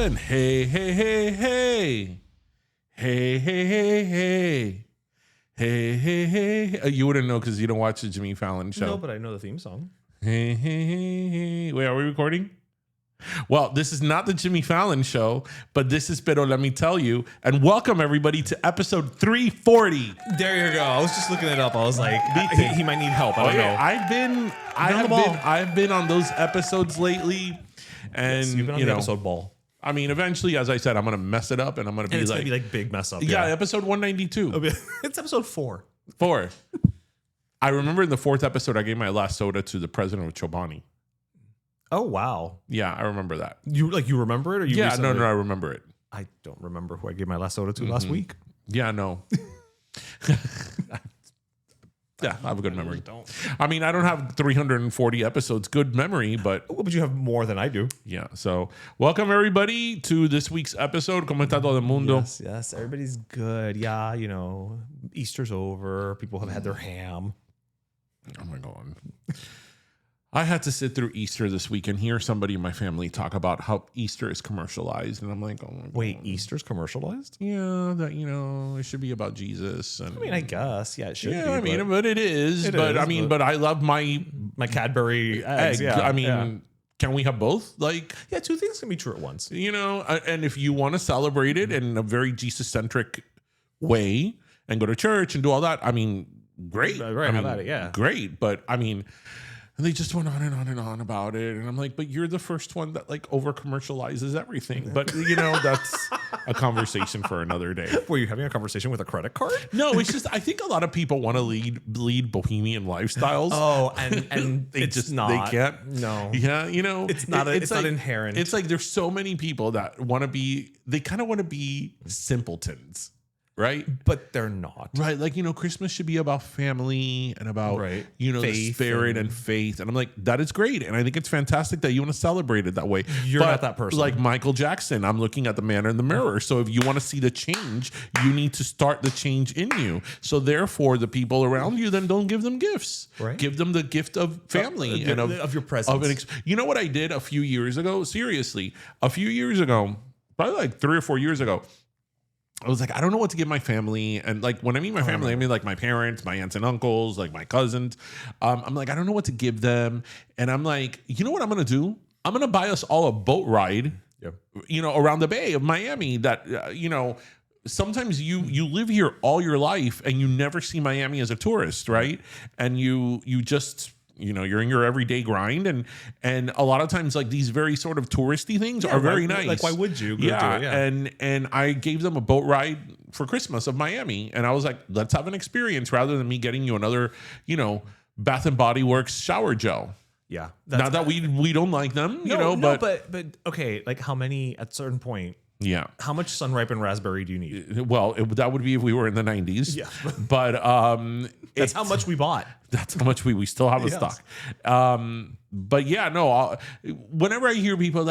again. Hey, hey, hey, hey. Hey, hey, hey, hey. Hey, hey, hey. You wouldn't know because you don't watch the Jimmy Fallon show. No, but I know the theme song. Hey, hey, hey, hey. Wait, are we recording? Well, this is not the Jimmy Fallon show, but this is Pero Let Me Tell You. And welcome, everybody, to episode 340. There you go. I was just looking it up. I was like, he might need help. I don't know. I've been on those episodes lately. And, yes, you've been on the episode ball. I mean, eventually, as I said, I'm going to mess it up and I'm going to be gonna be like big mess up. Yeah, episode 192. It's episode 4. 4. I remember in the 4th episode, I gave my last soda to the president of Chobani. Oh, wow. Yeah, I remember that. You remember it? Or you no, I remember it. I don't remember who I gave my last soda to last week. Yeah, no. Yeah, I have a good memory. I mean, I don't have 340 episodes good memory, but you have more than I do. Yeah. So, welcome everybody to this week's episode. ¿Cómo está todo el mundo? Yes, everybody's good. Yeah, Easter's over. People have had their ham. Oh my God. I had to sit through Easter this week and hear somebody in my family talk about how Easter is commercialized. And I'm like, oh my God. Wait, Easter's commercialized? Yeah, that, it should be about Jesus. And, I mean, I guess. Yeah, it should be. Yeah, but it is. But I love my Cadbury eggs. Yeah. I mean, can we have both? Yeah, two things can be true at once. And if you want to celebrate it in a very Jesus-centric way and go to church and do all that, I mean, great. Right, how about it? Yeah. Great. But I mean... And they just went on and on and on about it. And I'm like, but you're the first one that over commercializes everything. But, that's a conversation for another day. Were you having a conversation with a credit card? No, it's just, I think a lot of people want to lead bohemian lifestyles. Oh, and they it's just, not. they can't. No. Yeah, it's not, it's not inherent. It's like there's so many people that they kind of want to be simpletons. Right? But they're not. Right. Christmas should be about family and about, the spirit and faith. And I'm like, that is great. And I think it's fantastic that you want to celebrate it that way. You're not that person. Like Michael Jackson, I'm looking at the man in the mirror. So if you want to see the change, you need to start the change in you. So therefore, the people around you, then don't give them gifts. Right. Give them the gift of family and of your presence. You know what I did a few years ago? Seriously, a few years ago, probably like 3 or 4 years ago, I was like, I don't know what to give my family. And when I mean my family, I mean my parents, my aunts and uncles, my cousins. I'm like, I don't know what to give them. And I'm like, you know what I'm going to do? I'm going to buy us all a boat ride, around the Bay of Miami that, sometimes you live here all your life and you never see Miami as a tourist, right? And you just... you're in your everyday grind, and a lot of times these very sort of touristy things are very nice. Why would you? Yeah. And I gave them a boat ride for Christmas of Miami, and I was like, let's have an experience rather than me getting you another, Bath and Body Works shower gel. Yeah. Not that we don't like them, but okay, how many at a certain point? Yeah. How much sun-ripened raspberry do you need? Well, that would be if we were in the 90s. Yeah. But that's how much we bought. That's how much we still have a stock. But yeah, no, whenever I hear people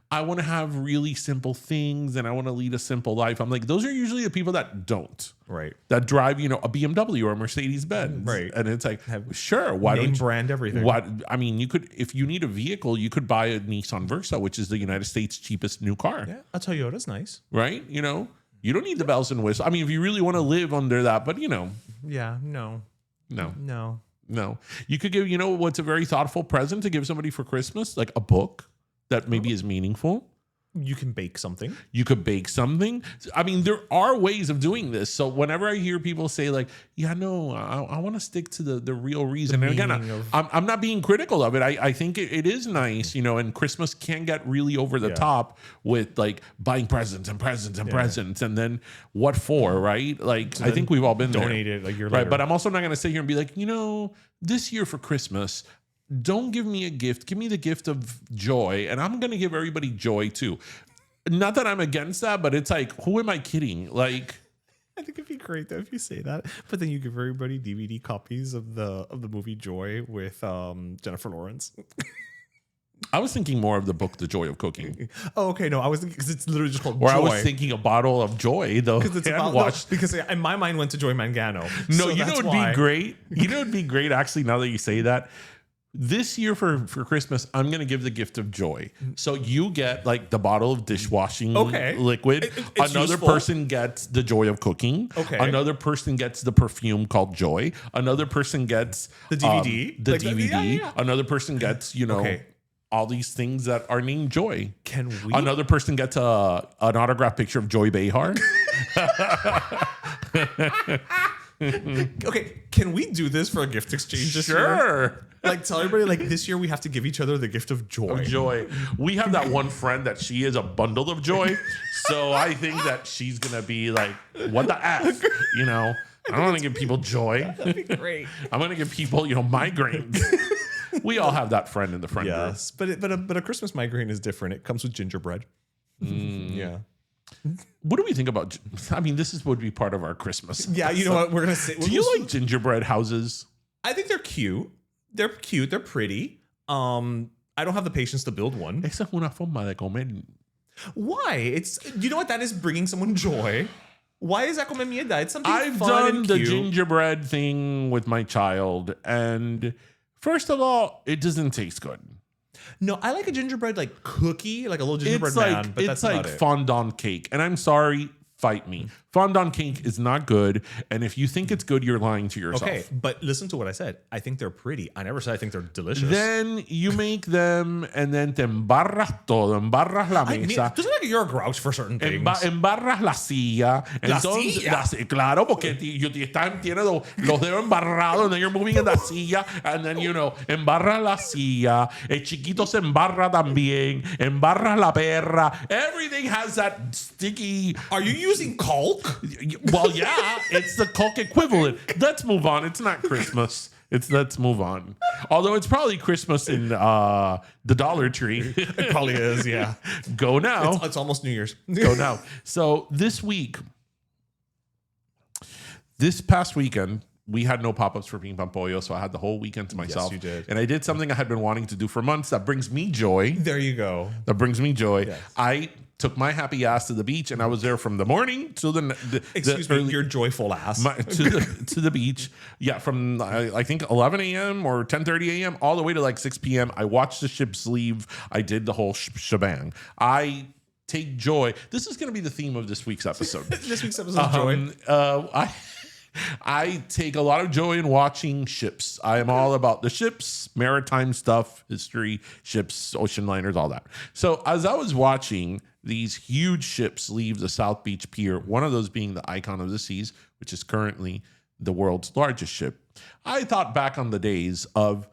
I want to have really simple things and I want to lead a simple life, I'm like, those are usually the people that don't. Right. That drive, a BMW or a Mercedes-Benz. Right. And it's like, sure, why don't you brand everything? I mean, you could, if you need a vehicle, you could buy a Nissan Versa, which is the United States' cheapest new car. Yeah, a Toyota's nice. Right? You don't need the bells and whistles. I mean, if you really want to live under that, but Yeah, no. You could give, what's a very thoughtful present to give somebody for Christmas? Like a book that maybe is meaningful. You can bake something. You could bake something. I mean, there are ways of doing this. So whenever I hear people say I want to stick to the real reason. And again, I'm not being critical of it. I think it is nice, and Christmas can get really over the top with buying presents and presents and presents. And then what for, right? So I think we've all been donated there. a year right, later. but I'm also not going to sit here and be like, this year for Christmas, don't give me a gift. Give me the gift of joy. And I'm going to give everybody joy too. Not that I'm against that, but it's who am I kidding? I think it'd be great though if you say that, but then you give everybody DVD copies of the movie Joy with Jennifer Lawrence. I was thinking more of the book, The Joy of Cooking. Oh, okay. No, I was thinking because it's literally just called Or Joy. I was thinking a bottle of Joy, though. Because it's about, because in my mind went to Joy Mangano. No, so it'd be great. It'd be great actually now that you say that. this year for Christmas, I'm going to give the gift of joy. So you get like the bottle of dishwashing liquid. It's Another useful. person gets the joy of cooking. Okay. Another person gets the perfume called Joy. Another person gets The DVD? The Like DVD. yeah. Another person gets, all these things that are named Joy. Can we? Another person gets an autographed picture of Joy Behar. Okay, can we do this for a gift exchange this year? Sure. Like tell everybody like this year we have to give each other the gift of joy. Joy. We have that one friend that she is a bundle of joy. So I think that she's going to be like, what the F? I don't want to give people joy. That'd be great. I'm going to give people, migraines. We all have that friend in the friend group. Yes, but a Christmas migraine is different. It comes with gingerbread. Yeah. What do we think about? I mean, would be part of our Christmas. Yeah, you know what? We're gonna say. Do you like gingerbread houses? I think they're cute. They're cute. They're pretty. I don't have the patience to build one. Esa es una forma de comer. Why? It's you know what? That is bringing someone joy. Why is that comer mierda? It's something I've fun done and the cute. gingerbread thing with my child, and first of all, it doesn't taste good. No, I like a gingerbread like cookie, like a little gingerbread man, but that's it's like not it. fondant cake, and I'm sorry, fight me. Fondant cake is not good, and if you think it's good, you're lying to yourself. Okay, but listen to what I said. I think they're pretty. I never said I think they're delicious. Then you make them, and then te embarras todo, embarras la I mean, mesa. doesn't like you're a grouch for certain things. Embarras la silla. Entonces, claro, porque tiene los dedos embarrados, and then you're moving in the silla, and then, embarras la silla. El chiquito se embarra también. Embarras la perra. Everything has that sticky. Are you using caulk? Well, yeah, it's the caulk equivalent. Let's move on. It's not Christmas. Let's move on. Although it's probably Christmas in the Dollar Tree. It probably is, yeah. Go now. It's almost New Year's. Go now. So this past weekend, we had no pop-ups for Ping Pong Pollo, so I had the whole weekend to myself. Yes, you did. And I did something I had been wanting to do for months that brings me joy. There you go. That brings me joy. Yes. I took my happy ass to the beach, and I was there from the morning to Excuse me, your joyful ass. to the beach. Yeah, from I think 11 a.m. or 10:30 a.m. all the way to like 6 p.m. I watched the ships leave. I did the whole shebang. I take joy. This is going to be the theme of this week's episode. This week's episode of joy. I take a lot of joy in watching ships. I am all about the ships, maritime stuff, history, ships, ocean liners, all that. So as I was watching these huge ships leave the South Beach Pier, one of those being the Icon of the Seas, which is currently the world's largest ship, I thought back on the days of,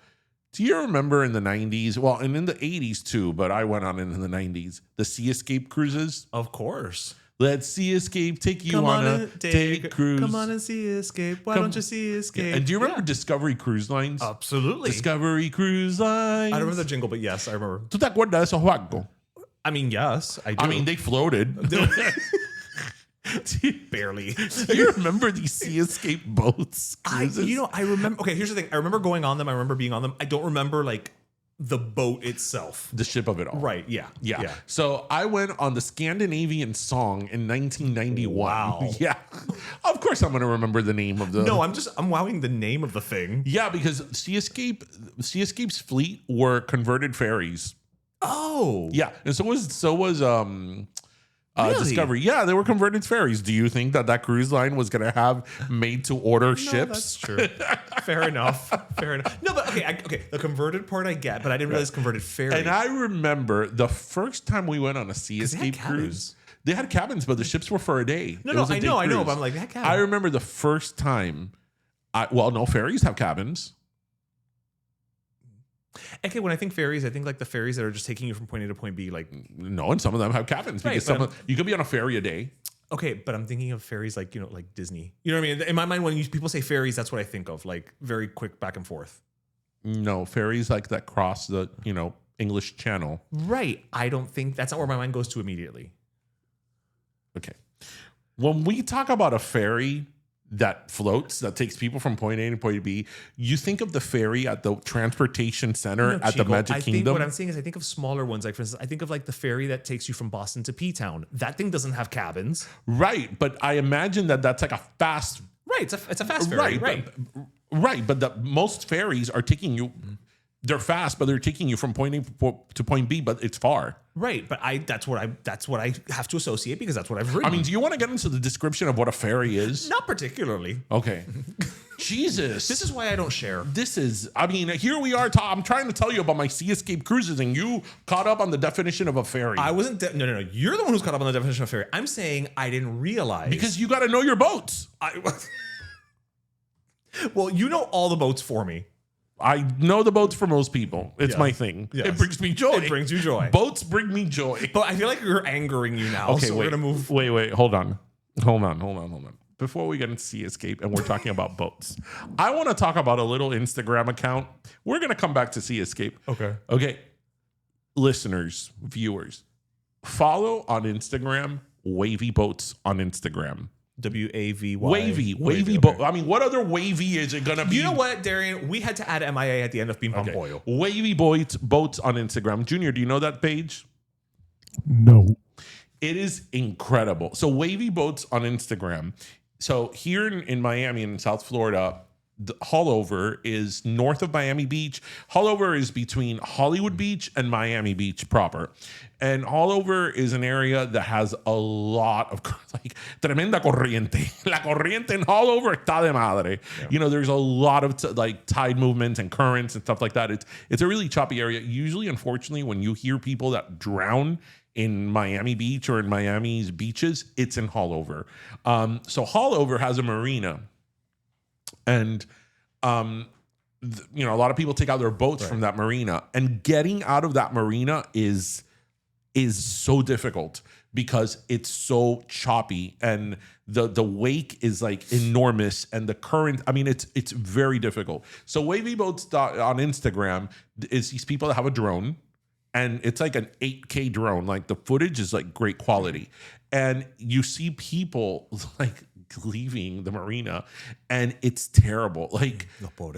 do you remember in the 90s, well, and in the 80s too, but I went on in the 90s, the Sea Escape cruises? Of course. Let Sea Escape take you on a day cruise. Come on and Sea Escape. Why don't you Sea Escape? Yeah. And do you remember Discovery Cruise Lines? Absolutely. Discovery Cruise Lines. I don't remember the jingle, but yes, I remember. ¿Tú te acuerdas de esos juegos? I mean, yes, I do. I mean, they floated. Barely. Do you remember these Sea Escape boats? I remember. Okay, here's the thing. I remember going on them. I remember being on them. I don't remember like the boat itself. The ship of it all. Right. Yeah. Yeah. So I went on the Scandinavian Song in 1991. Wow. Yeah. Of course I'm going to remember the name of the... No, I'm wowing the name of the thing. Yeah, because Sea Escape's fleet were converted ferries. Oh. Yeah. And so was Really? Discovery. Yeah, they were converted ferries. Do you think that cruise line was going to have made to order ships? That's true. Fair enough. No, but okay. The converted part I get, but I didn't realize converted ferry. And I remember the first time we went on a Sea Escape cruise. They had cabins, but the ships were for a day. I know, but I'm like, they had cabins. I remember the first time. Ferries have cabins. Okay, when I think ferries, I think like the ferries that are just taking you from point A to point B. Like, no, and some of them have cabins because you could be on a ferry a day. Okay, but I'm thinking of ferries like like Disney. You know what I mean? In my mind, when people say ferries, that's what I think of, like very quick back and forth. No, ferries like that cross the English Channel. Right. I don't think that's not where my mind goes to immediately. Okay, when we talk about a ferry that floats, that takes people from point A to point B, you think of the ferry at the transportation center at the Magic Kingdom? Think what I'm saying is I think of smaller ones. Like, for instance, I think of like the ferry that takes you from Boston to P-Town. That thing doesn't have cabins. Right, but I imagine that's like a fast... Right, it's a fast ferry. Right. But most ferries are taking you... they're fast, but they're taking you from point A to point B, but it's far. Right, but that's what I have to associate because that's what I've ridden. I mean, do you want to get into the description of what a ferry is? Not particularly. Okay. Jesus. This is why I don't share. Here we are. I'm trying to tell you about my Sea Escape cruises, and you caught up on the definition of a ferry. I wasn't. No. You're the one who's caught up on the definition of ferry. I'm saying I didn't realize. Because you got to know your boats. Well, you know all the boats for me. I know the boats for most people. It's my thing. Yes. It brings me joy. It brings you joy. Boats bring me joy. But I feel like you're angering you now. Okay, so wait. We're gonna move. Wait. Hold on. Before we get into Sea Escape and we're talking about boats, I want to talk about a little Instagram account. We're going to come back to Sea Escape. Okay. Listeners, viewers, follow on Instagram, Wavy Boats on Instagram. WAVY. Wavy boat. I mean, what other wavy is it going to be? You know what, Darian? We had to add MIA at the end of Beam Pump Oil. Wavy boats on Instagram. Junior, do you know that page? No. It is incredible. So Wavy Boats on Instagram. So here in Miami and in South Florida, the Haulover is north of Miami Beach. Haulover is between Hollywood Beach and Miami Beach proper. And Haulover is an area that has a lot of like tremenda corriente. La corriente in Haulover está de madre. Yeah. You know, there's a lot of like tide movement and currents and stuff like that. It's a really choppy area. Usually, unfortunately, when you hear people that drown in Miami Beach or in Miami's beaches, it's in Haulover. So Haulover has a marina. And, a lot of people take out their boats from that marina, and getting out of that marina is so difficult because it's so choppy and the wake is like enormous and the current. I mean, it's very difficult. So Wavy Boats on Instagram is these people that have a drone, and it's like an 8K drone. Like the footage is like great quality, and you see people like leaving the marina, and it's terrible. Like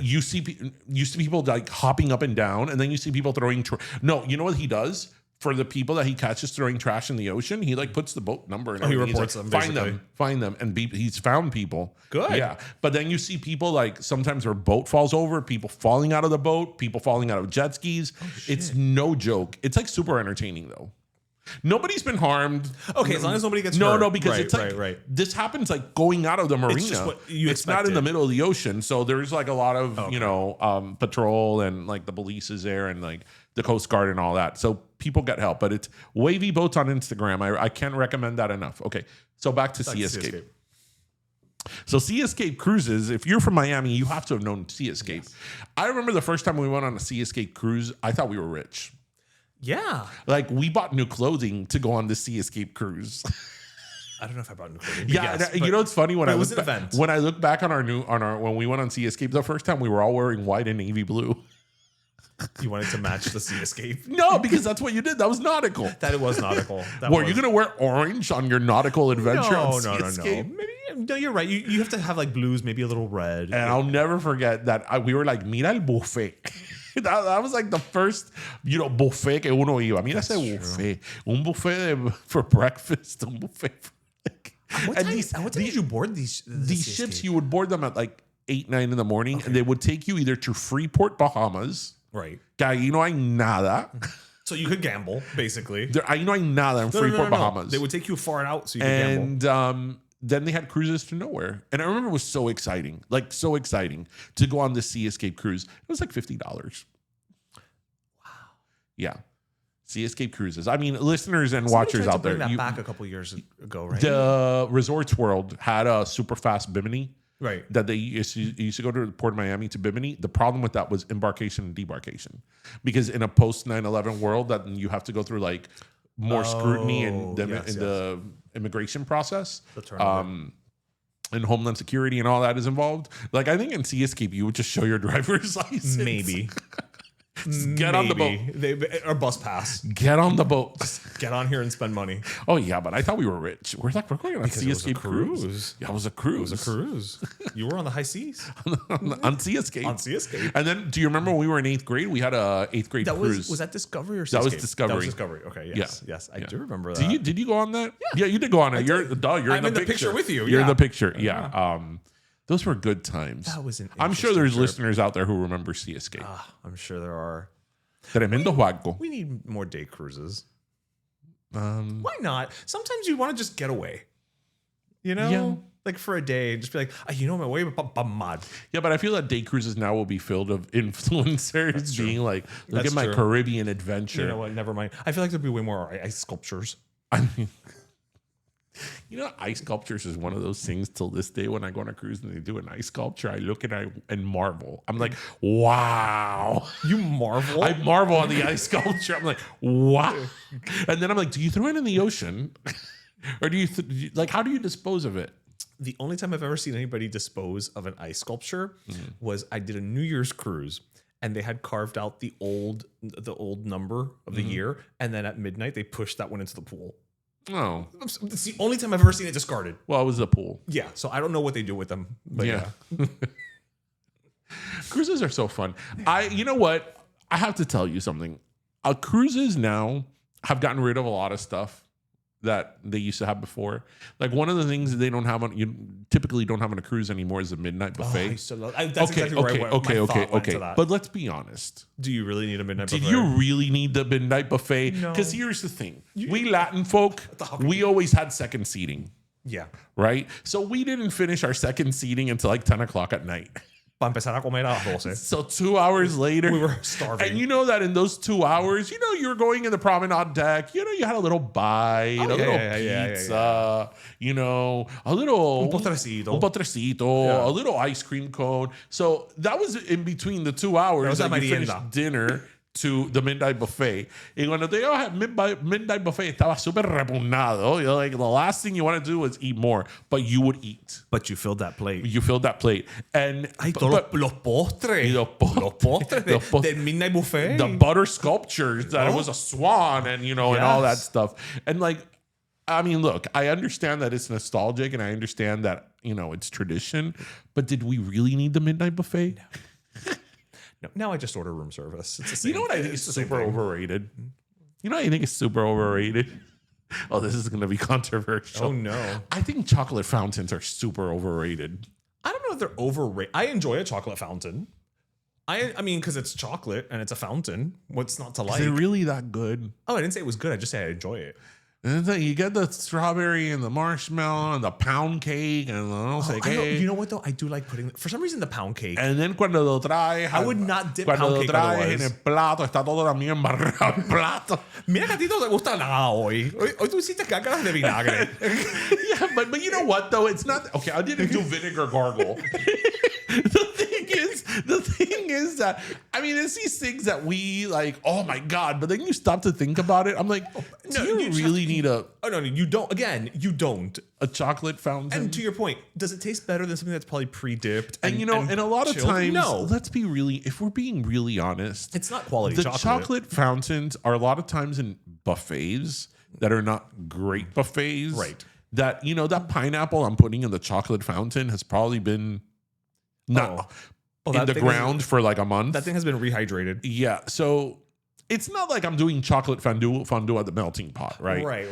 you see people like hopping up and down, and then you see people throwing. No, you know what he does for the people that he catches throwing trash in the ocean? He like puts the boat number and he reports them. Find them, and he's found people. Good. Yeah, but then you see people like sometimes their boat falls over, people falling out of the boat, people falling out of jet skis. It's no joke. It's like super entertaining though. Nobody's been harmed. Okay, as long as nobody gets hurt. No, because it's like this happens like going out of the marina. It's not in the middle of the ocean, so there's like a lot of patrol, and like the police is there, and like the Coast Guard and all that. So people get help, but it's Wavy Boats on Instagram. I can't recommend that enough. Okay, so back to Sea Escape. So Sea Escape cruises, if you're from Miami, you have to have known Sea Escape. Yes. I remember the first time we went on a Sea Escape cruise, I thought we were rich. Yeah. Like we bought new clothing to go on the Sea Escape cruise. I don't know if I bought new clothing. Yeah, you know, it's funny when I look back on our when we went on Sea Escape the first time, we were all wearing white and navy blue. You wanted to match the Sea Escape? No, because that's what you did. That was nautical. That was nautical. Were you going to wear orange on your nautical adventure? No. Maybe, no, you're right. You have to have like blues, maybe a little red. And I'll never forget that we were like, mira el buffet. That was like the first, buffet que uno iba. Mira ese buffet. Un buffet for breakfast. Un buffet for what time did you board these ships? You would board them at like 8, 9 in the morning, and they would take you either to Freeport, Bahamas. Right. Que ahí no hay nada. So you could gamble, basically. Ahí no hay nada in Freeport, Bahamas. They would take you far out so you could gamble. And then they had cruises to nowhere. And I remember it was so exciting to go on this Sea Escape cruise. It was like $50. Wow. Yeah. Sea Escape cruises. I mean, listeners and watchers out there. Bring that back a couple years ago, right? The Resorts World had a super fast Bimini. Right. That they used to go to Port of Miami to Bimini. The problem with that was embarkation and debarkation. Because in a post 9/11 world, that you have to go through like more scrutiny in the immigration process. And Homeland Security and all that is involved. Like I think in Sea Escape, you would just show your driver's license. Maybe. Get on the boat. Or bus pass. Get on the boat. Get on here and spend money. Oh, yeah, but I thought we were rich. We're going on a Sea Escape cruise. Yeah, it was a cruise. It was a cruise. You were on the high seas. on Sea Escape. On Sea Escape. And then, do you remember when we were in 8th grade? We had a 8th grade cruise. Was that Discovery or Sea That Escape? was Discovery. That was Discovery. Okay, yes. Yeah. Yes, I do remember that. Did you go on that? Yeah, you did go on it. You're in the picture with you. You're in the picture. Yeah. Those were good times. That was an I'm sure interesting there's trip. listeners out there who remember Sea Escape. I'm sure there are. Tremendo juego. We need more day cruises. Um, Why not? Sometimes you want to just get away. You know? Yeah. Like for a day, and just be like, you know my way, but mad. yeah, but I feel that day cruises now will be filled of influencers being like, look That's at my true. Caribbean adventure. You know what? Never mind. I feel like there'd be way more ice sculptures. I mean, ice sculptures is one of those things till this day when I go on a cruise and they do an ice sculpture, I look and marvel. I'm like, wow. You marvel? I marvel on the ice sculpture. I'm like, wow. And then I'm like, do you throw it in the ocean? Or do you, how do you dispose of it? The only time I've ever seen anybody dispose of an ice sculpture was I did a New Year's cruise, and they had carved out the old number of the year, and then at midnight they pushed that one into the pool. Oh, It's the only time I've ever seen it discarded. well, it was a pool. Yeah, so I don't know what they do with them. But Yeah. Cruises are so fun. You know what? I have to tell you something. Cruises now have gotten rid of a lot of stuff that they used to have before. Like one of the things that you typically don't have on a cruise anymore is a midnight buffet. I used to love, that's exactly where my thought went to that. But let's be honest. Do you really need a midnight Did buffet? you really need the midnight buffet? No. Because here's the thing. We Latin folk, we always had second seating, Yeah. right? So we didn't finish our second seating until like 10 o'clock at night. Para empezar a comer a las 12. So 2 hours later, We were starving. And you know that in those 2 hours, you were going in the promenade deck. You had a little bite, a little pizza, a little Un postrecito. a little ice cream cone. So that was in between the 2 hours That was that la you finished merienda. dinner to the midnight buffet. Y cuando te ibas al midnight buffet, estaba súper repugnado. Like the last thing you want to do is eat more, but you would eat. But you filled that plate. You filled that plate. And Ay, todos los postres. Los postres. Los postres. Del midnight buffet. the butter sculptures that it was a swan and and all that Yes. stuff. And I mean, look, I understand that it's nostalgic and I understand that, it's tradition, but did we really need the midnight buffet? No, now I just order room service. It's the same. You know what I think is it's the same super thing. overrated? You know what I think is super overrated? Oh, this is going to be controversial. Oh, no. I think chocolate fountains are super overrated. I don't know if they're overrated. I enjoy a chocolate fountain. I mean, because it's chocolate and it's a fountain. What's not to like? Is it really that good? Oh, I didn't say it was good. I just said I enjoy it. And it's like you get the strawberry and the marshmallow and the pound cake and the no sé qué. You know what though? I do like putting for some reason the pound cake. And then cuando lo traes, I would not dip cuando pound lo cake traes otherwise. en el plato, está todo también embarrado el plato. Mira que a ti no te gusta nada hoy. Hoy tú hiciste cáscaras de vinagre. Yeah, but you know what though? It's not okay. I didn't do vinegar gargle. The thing is that I mean, it's these things that we like. Oh my god! But then you stop to think about it. I'm like, do you just really have to- need a Oh no, you don't. Again, you don't. chocolate fountain? And to your point, does it taste better than something that's probably pre-dipped? And a lot of chilled? times, no, let's be really, if we're being really honest, it's not quality the chocolate. chocolate fountains are a lot of times in buffets that are not great buffets. Right. That, that pineapple I'm putting in the chocolate fountain has probably been not in that the thing ground for like a month. That thing has been rehydrated. Yeah. So it's not like I'm doing chocolate fondue at the melting pot, right? Right.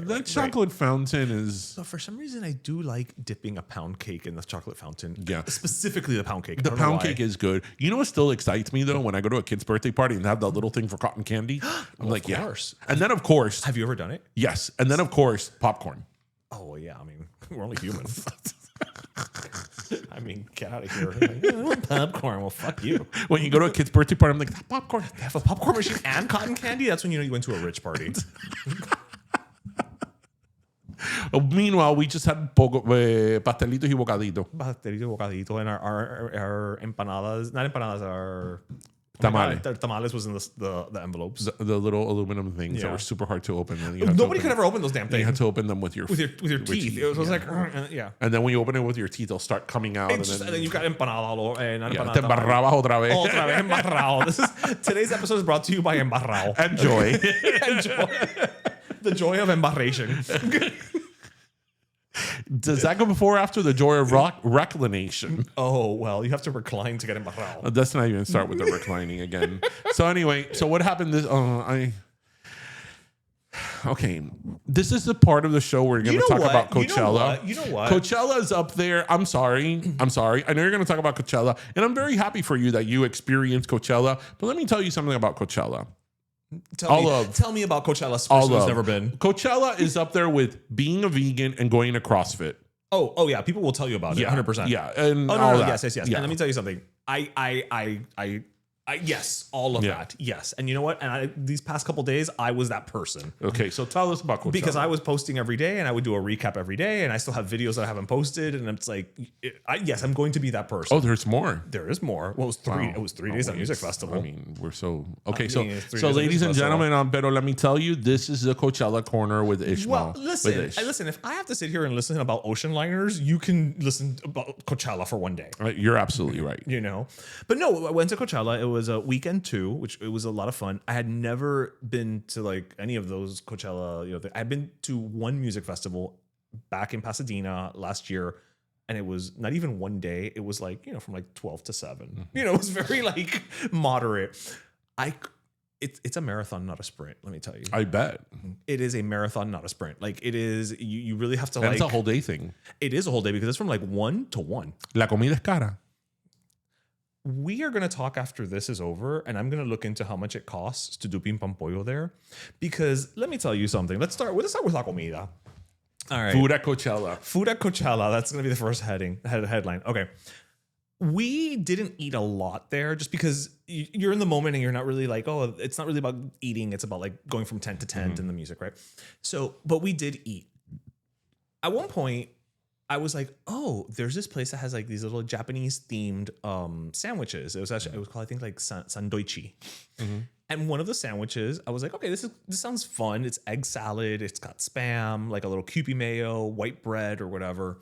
That chocolate fountain is. So for some reason, I do like dipping a pound cake in the chocolate fountain. Yeah. Specifically the pound cake. I The don't know pound why. cake is good. You know what still excites me though? When I go to a kid's birthday party and they have that little thing for cotton candy, I'm like, yeah. course. And then of course, Have you ever done it? yes. And then of course, popcorn. Oh well, yeah. I mean, we're only human. I mean, get out of here. Popcorn. Well, fuck you. When you go to a kid's birthday party, I'm like, that popcorn. They have a popcorn machine and cotton candy. That's when you know you went to a rich party. Meanwhile, we just had pastelitos y bocadito. Pastelito bocadito and our empanadas. Not empanadas. Our Tamale. The tamales was in the envelopes. The little aluminum things that Yeah. were super hard to open. And you had to Nobody open could ever open those damn You had things to open them with your with your teeth. It was like, yeah. And then when you open it with your teeth, they'll start coming out. And then you got empanada. te embarrabas otra vez. Otra vez embarrado. Today's episode is brought to you by Embarrao. Enjoy. The joy of embarration. Does that go before or after the joy of reclination? Oh, well, you have to recline to get embarrado. Let's not even start with the reclining again. So anyway, so what happened this okay, this is the part of the show where you're going to talk about Coachella. You know what? Coachella's up there. I'm sorry. I know you're going to talk about Coachella, and I'm very happy for you that you experienced Coachella. But let me tell you something about Coachella. Tell me about Coachella, person who's never been. Coachella is up there with being a vegan and going to CrossFit. Oh yeah, people will tell you about it. 100%. Yeah, and oh all no, that. yes. Yeah. And let me tell you something. Yes, all of that. Yes. And you know what? And these past couple days, I was that person. Okay, so tell us about Coachella. Because I was posting every day and I would do a recap every day and I still have videos that I haven't posted. And it's like, yes, I'm going to be that person. Oh, there's more. There is more. Well, it was 3 days at music festival. I mean, we're so... Okay, I mean, so ladies and gentlemen, pero let me tell you, this is the Coachella Corner with Ishmael. Well, listen, if I have to sit here and listen about ocean liners, you can listen about Coachella for one day. You're absolutely right. You know? But no, I went to Coachella. It was a weekend too, which it was a lot of fun. I had never been to like any of those Coachella, I'd been to one music festival back in Pasadena last year, and it was not even one day. It was like, from like 12 to 7. It was very like moderate. It's a marathon, not a sprint, let me tell you. I bet. It is a marathon, not a sprint. Like it is, you really have to That's a whole day thing. It is a whole day because it's from like 1 to 1. La comida es cara. We are going to talk after this is over, and I'm going to look into how much it costs to do Pim Pam Pollo there. Because let me tell you something. Let's start with la comida. All right. Food at Coachella. Food at Coachella. That's going to be the first headline. Okay. We didn't eat a lot there just because you're in the moment and you're not really like, oh, it's not really about eating. It's about like going from tent to tent in the music, right? So, but we did eat. At one point, I was like, oh, there's this place that has like these little Japanese themed sandwiches. It was called, I think, like sandoichi. Mm-hmm. And one of the sandwiches, I was like, okay, this sounds fun. It's egg salad. It's got Spam, like a little Kewpie mayo, white bread or whatever.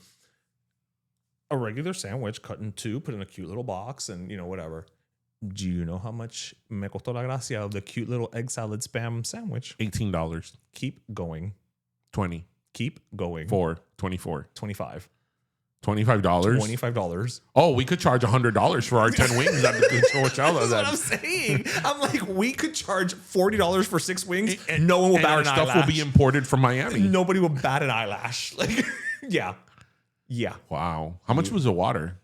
A regular sandwich cut in two, put in a cute little box, and whatever. Do you know how much me costó la gracia of the cute little egg salad Spam sandwich? $18. Keep going. 20. Keep going. 24. 25. $25? $25. Oh, we could charge $100 for our 10 wings at the Coachella. That's what I'm saying. I'm like, we could charge $40 for 6 wings, and no one will bat an eyelash. Our stuff will be imported from Miami. Nobody will bat an eyelash. Like, yeah. Wow. How much was the water?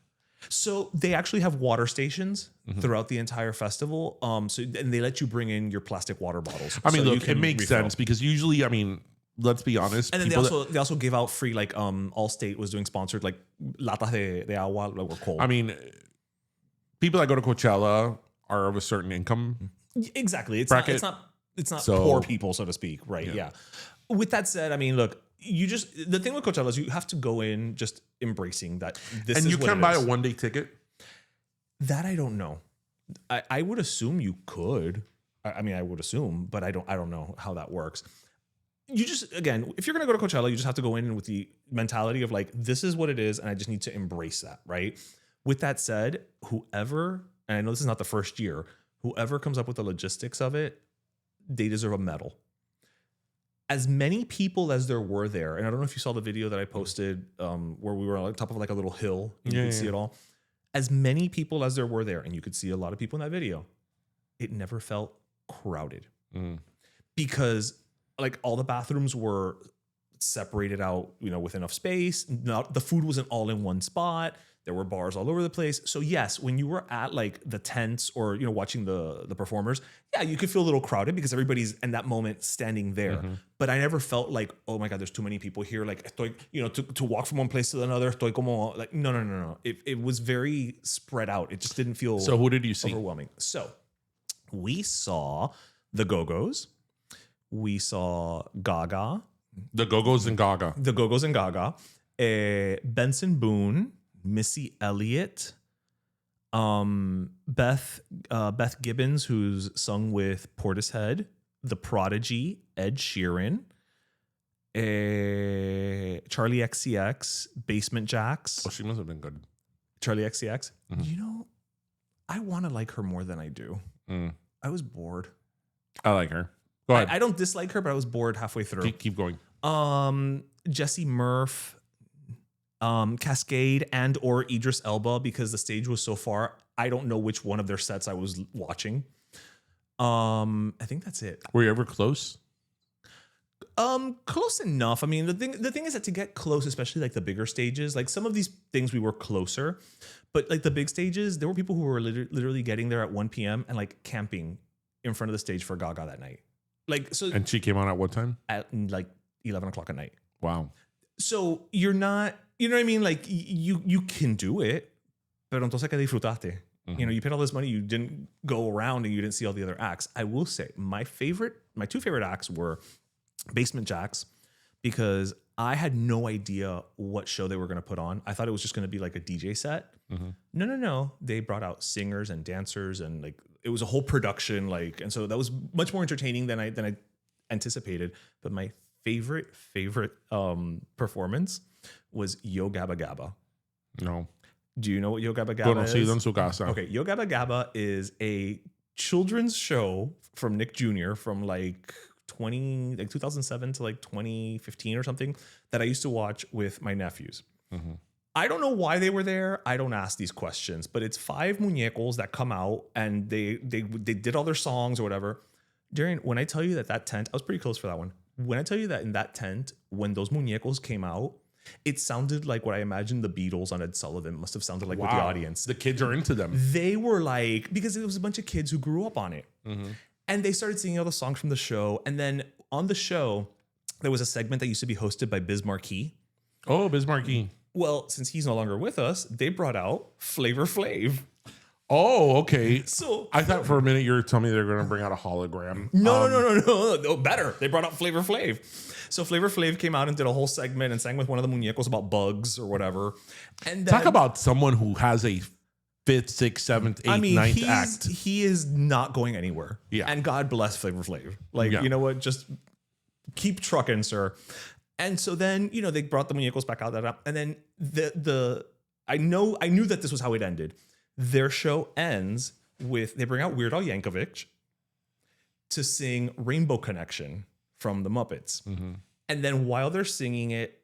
So they actually have water stations throughout the entire festival. And they let you bring in your plastic water bottles. I mean, look, it makes sense because usually, let's be honest. And then they also gave out free, like Allstate was doing sponsored like latas de agua that were cold. I mean, people that go to Coachella are of a certain income. Exactly. It's bracket. It's not poor people, so to speak. Right. Yeah. With that said, I mean, look, the thing with Coachella is you have to go in just embracing that this and is you what can it buy is. a one-day ticket. That I don't know. I would assume you could. I mean, I would assume, but I don't know how that works. You just, again, if you're going to go to Coachella, you just have to go in with the mentality of like, this is what it is, and I just need to embrace that, right? With that said, whoever, and I know this is not the first year, whoever comes up with the logistics of it, they deserve a medal. As many people as there were there, and I don't know if you saw the video that I posted where we were on top of like a little hill, and you could see it all. As many people as there were there, and you could see a lot of people in that video, it never felt crowded. Because like all the bathrooms were separated out, with enough space. The food wasn't all in one spot. There were bars all over the place. So yes, when you were at like the tents or, watching the performers, yeah, you could feel a little crowded because everybody's in that moment standing there. But I never felt like, oh my God, there's too many people here. Like, estoy, to walk from one place to another, estoy como, like, no. It was very spread out. It just didn't feel So who did you see? Overwhelming. So we saw the Go-Go's. We saw Gaga. The Go-Go's and Gaga. The Go-Go's and Gaga. Benson Boone. Missy Elliott, Beth Gibbons, who's sung with Portishead, The Prodigy, Ed Sheeran, Charlie XCX, Basement Jaxx. Oh, she must have been good. Charlie XCX. I want to like her more than I do. I was bored. I like her. Go ahead. I don't dislike her, but I was bored halfway through. Keep going. Jesse Murph. Cascade and or Idris Elba, because the stage was so far. I don't know which one of their sets I was watching. I think that's it. Were you ever close? Close enough. I mean, the thing is that to get close, especially like the bigger stages, like some of these things we were closer, but like the big stages, there were people who were literally getting there at 1 p.m. and like camping in front of the stage for Gaga that night. Like, so. And she came on at what time? At like 11 o'clock at night. Wow. So you're not, you know what I mean? Like you can do it, pero entonces que disfrutaste. You know, you paid all this money, you didn't go around and you didn't see all the other acts. I will say my two favorite acts were Basement Jaxx, because I had no idea what show they were going to put on. I thought it was just going to be like a DJ set. No. They brought out singers and dancers, and like it was a whole production. Like, and so that was much more entertaining than I anticipated. But my favorite performance was Yo Gabba Gabba. No. Do you know what Yo Gabba Gabba is? Conocido en su casa. Okay, Yo Gabba Gabba is a children's show from Nick Jr. from like 2007 to like 2015 or something that I used to watch with my nephews. I don't know why they were there. I don't ask these questions, but it's 5 muñecos that come out and they did all their songs or whatever. When I tell you that tent, I was pretty close for that one. When I tell you that in that tent, when those muñecos came out, it sounded like what I imagined the Beatles on Ed Sullivan must have sounded like with the audience. The kids are into them. They were like, because it was a bunch of kids who grew up on it. And they started singing all the songs from the show. And then on the show, there was a segment that used to be hosted by Biz Markie. Oh, Biz Markie. Well, since he's no longer with us, they brought out Flavor Flav. Oh, okay. So I thought for a minute you were telling me they're going to bring out a hologram. No, better. They brought out Flavor Flav. So Flavor Flav came out and did a whole segment and sang with one of the muñecos about bugs or whatever. And then, talk about someone who has a 5th, 6th, 7th, 8th, 9th act. He is not going anywhere. Yeah. And God bless Flavor Flav. Like, you know what? Just keep trucking, sir. And so then, you know, they brought the muñecos back out. And then I knew that this was how it ended. Their show ends with, they bring out Weird Al Yankovic to sing Rainbow Connection from the Muppets. And then while they're singing it,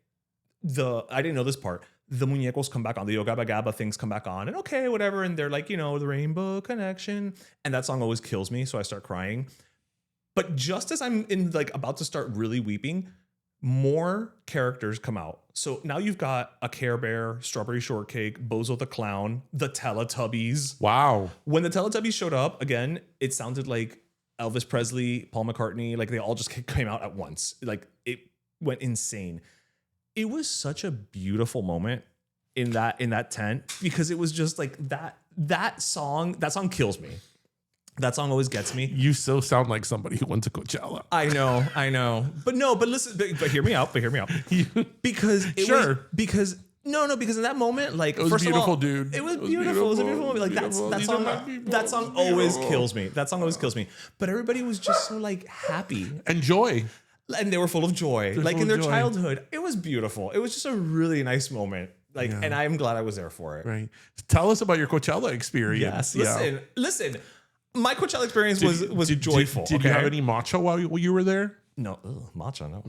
I didn't know this part, the muñecos come back on, the Yo Gabba Gabba things come back on, and okay, whatever. And they're like, you know, the Rainbow Connection. And that song always kills me, so I start crying. But just as I'm about to start really weeping, more characters come out. So now you've got a Care Bear, Strawberry Shortcake, Bozo the Clown, the Teletubbies. Wow. When the Teletubbies showed up, again, it sounded like Elvis Presley, Paul McCartney, like they all just came out at once. Like it went insane. It was such a beautiful moment in that tent, because it was just like that song kills me. That song always gets me. You so sound like somebody who went to Coachella. I know. But listen, but hear me out. Because because in that moment, like, it was first beautiful, of all, dude. It was beautiful. It was a beautiful moment. Like that song always kills me. That song always kills me. But everybody was just so like happy. And joy. And they were full of joy. Like in their childhood. It was beautiful. It was just a really nice moment. Like, and I'm glad I was there for it. Right. Tell us about your Coachella experience. Yes. Listen. My Coachella experience was joyful. Did you have any matcha while you were there? No, matcha, no.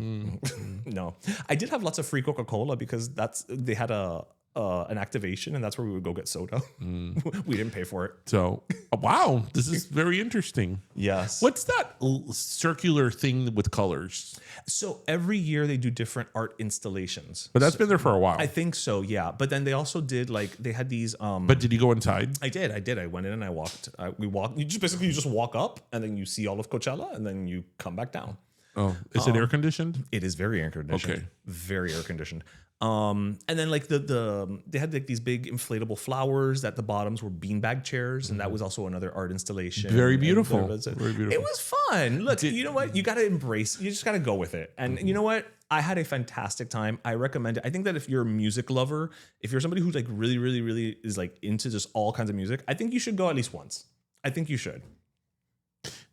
No. I did have lots of free Coca-Cola because they had an activation, and that's where we would go get soda. We didn't pay for it. So, wow, this is very interesting. Yes. What's that circular thing with colors? So every year they do different art installations. But that's been there for a while. I think so, yeah. But then they also did they had these. But did you go inside? I did. I went in and I walked. We walked. You just walk up and then you see all of Coachella and then you come back down. Oh, is it air conditioned? It is very air conditioned. Okay. Very air conditioned. And then like they had like these big inflatable flowers that the bottoms were beanbag chairs, and that was also another art installation. Very beautiful. Very beautiful. It was fun. Look, you know what? You got to embrace. You just got to go with it. And you know what? I had a fantastic time. I recommend it. I think that if you're a music lover, if you're somebody who's like really, really, really is like into just all kinds of music, I think you should go at least once. I think you should.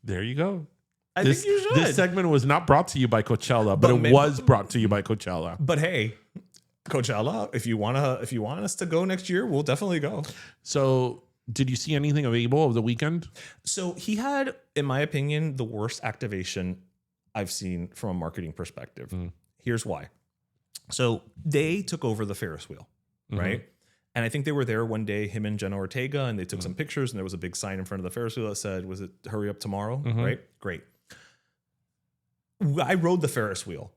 There you go. I think you should. This segment was not brought to you by Coachella, but it was brought to you by Coachella. But hey, Coachella, if you want us to go next year, we'll definitely go. So, did you see anything of Abel over the weekend? So he had, in my opinion, the worst activation I've seen from a marketing perspective. Here's why. So they took over the Ferris wheel, right? And I think they were there one day, him and Jenna Ortega, and they took some pictures, and there was a big sign in front of the Ferris wheel that said, was it hurry up tomorrow? Right? Great. I rode the Ferris wheel.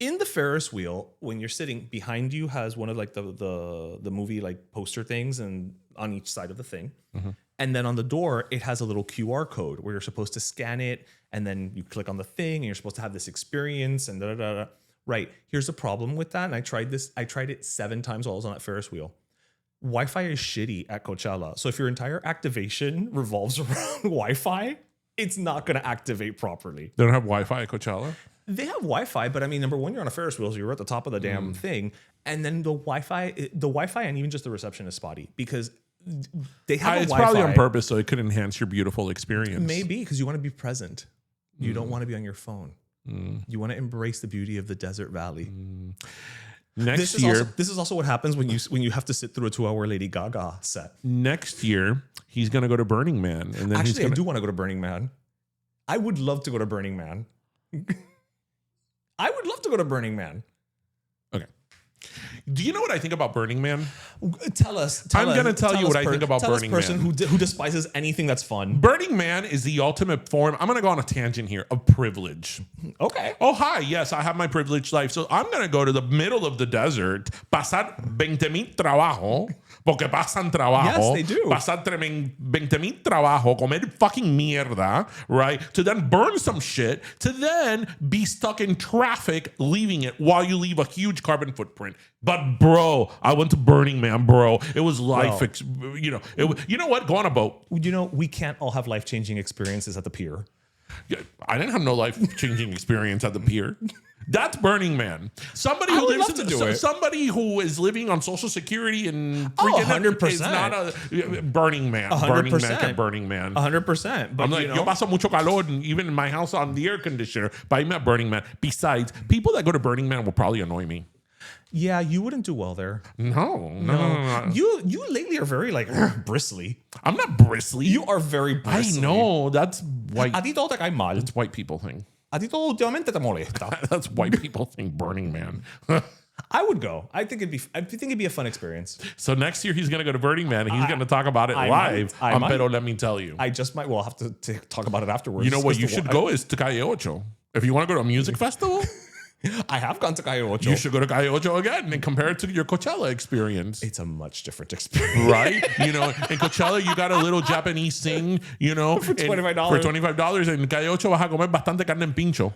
In the Ferris wheel, when you're sitting, behind you has one of like the movie like poster things, and on each side of the thing. And then on the door, it has a little QR code where you're supposed to scan it, and then you click on the thing, and you're supposed to have this experience, and da da da. Right. Here's the problem with that. And I tried it 7 times while I was on that Ferris wheel. Wi-Fi is shitty at Coachella. So if your entire activation revolves around Wi-Fi, it's not going to activate properly. They don't have Wi-Fi at Coachella? They have Wi-Fi, but I mean, number one, you're on a Ferris wheel, so you're at the top of the damn thing. And then the Wi-Fi and even just the reception is spotty because they have It's Wi-Fi. probably on purpose so it could enhance your beautiful experience. Maybe because you want to be present. You don't want to be on your phone. You want to embrace the beauty of the desert valley. Next year, this is also what happens when you have to sit through a 2-hour Lady Gaga set. Next year, he's going to go to Burning Man. And then Actually, I do want to go to Burning Man. I would love to go to Burning Man. I would love to go to Burning Man. Okay. Do you know what I think about Burning Man? Tell us. I'm going to tell you what I think about Burning Man. Person who despises anything that's fun. Burning Man is the ultimate form. I'm going to go on a tangent here of privilege. Okay. Oh, hi. Yes, I have my privileged life. So I'm going to go to the middle of the desert, pasar 20,000 trabajo, porque pasan trabajo. Yes, they do. Pasar 20,000 trabajo, comer fucking mierda, right? To then burn some shit, to then be stuck in traffic, leaving it while you leave a huge carbon footprint. But bro, I went to Burning Man, bro. It was life, you know what? Go on a boat. You know, we can't all have life-changing experiences at the pier. I didn't have no life-changing experience at the pier. That's Burning Man. Somebody who lives in somebody who is living on Social Security and freaking 100%. is not a Burning Man. 100%. Burning Man. 100%. But I'm like, yo paso mucho calor, and even in my house on the air conditioner, but I'm at Burning Man. Besides, people that go to Burning Man will probably annoy me. Yeah, you wouldn't do well there. No. You lately are very like bristly. I'm not bristly. You are very bristly. I know. That's white. A ti todo te cae mal. It's white people thing. A ti todo últimamente te molesta. That's white people thing. Burning Man. I would go. I think it'd be a fun experience. So next year he's going to go to Burning Man and he's going to talk about it live on Pero Let Me Tell You. I just might. Well, have to talk about it afterwards. You know what you should go is to Calle Ocho. If you want to go to a music festival, I have gone to Calle Ocho. You should go to Calle Ocho again and compare it to your Coachella experience. It's a much different experience. Right? You know, in Coachella, you got a little Japanese thing, you know. For $25. For $25. And in Calle Ocho, vas a comer bastante carne en pincho.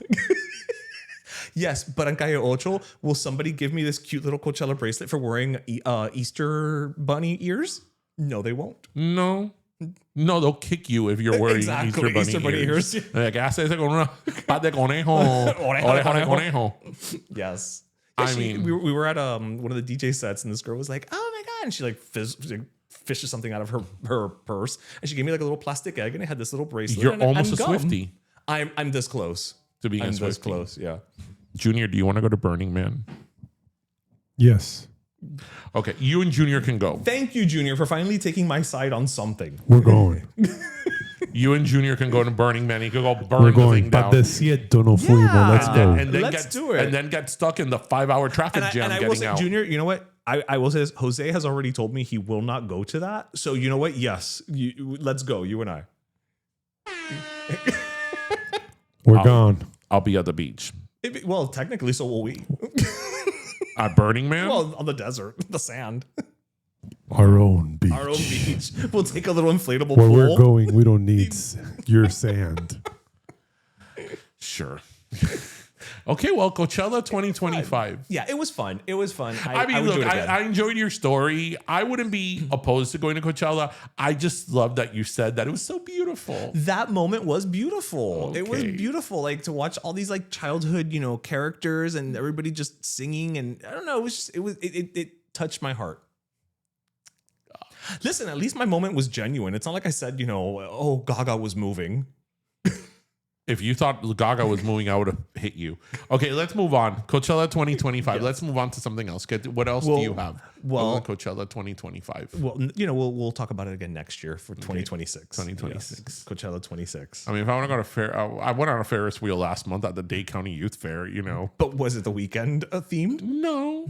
Yes, but in Calle Ocho, will somebody give me this cute little Coachella bracelet for wearing Easter bunny ears? No, they won't. No, they'll kick you if you're wearing Easter bunny ears. Like, ¿qué hace ese con una pata de conejo? Oreja de conejo. Yes. I mean, we were at one of the DJ sets, and this girl was like, "Oh my god!" And she like fishes something out of her purse, and she gave me like a little plastic egg, and it had this little bracelet. You're almost a Swiftie. I'm this close to being a Swiftie. This close. Yeah. Junior, do you want to go to Burning Man? Yes. Okay, you and Junior can go. Thank you, Junior, for finally taking my side on something. We're going. You and Junior can go to Burning Man. You can go burn We're the going. thing down. Padeciendo no fuimos. Let's go. And then Let's do it. And then get stuck in the 5-hour traffic jam I will say, out. Junior, you know what? I will say this. Jose has already told me he will not go to that. So you know what? Yes, let's go. You and I. We're gone. I'll be at the beach. Well, technically, so will we. At Burning Man? Well, on the desert, the sand. Our own beach. Our own beach. We'll take a little inflatable Where pool. we're going, we don't need your sand. Sure. Okay, well, Coachella 2025. Yeah, it was fun. It was fun. I mean, look, I enjoyed your story. I wouldn't be opposed to going to Coachella. I just love that you said that it was so beautiful. That moment was beautiful. Okay. It was beautiful, like to watch all these like childhood, characters and everybody just singing, and I don't know, it touched my heart. Listen, at least my moment was genuine. It's not like I said, oh, Gaga was moving. If you thought Gaga was moving, I would have hit you. Okay, let's move on. Coachella 2025. Yes. Let's move on to something else. What else do you have? Well, Coachella 2025. Well, we'll talk about it again next year for 2026. 2026. Yes. Coachella 26. I mean, if I want to go to fair, I went on a Ferris wheel last month at the Dade County Youth Fair. But was it the weekend themed? No.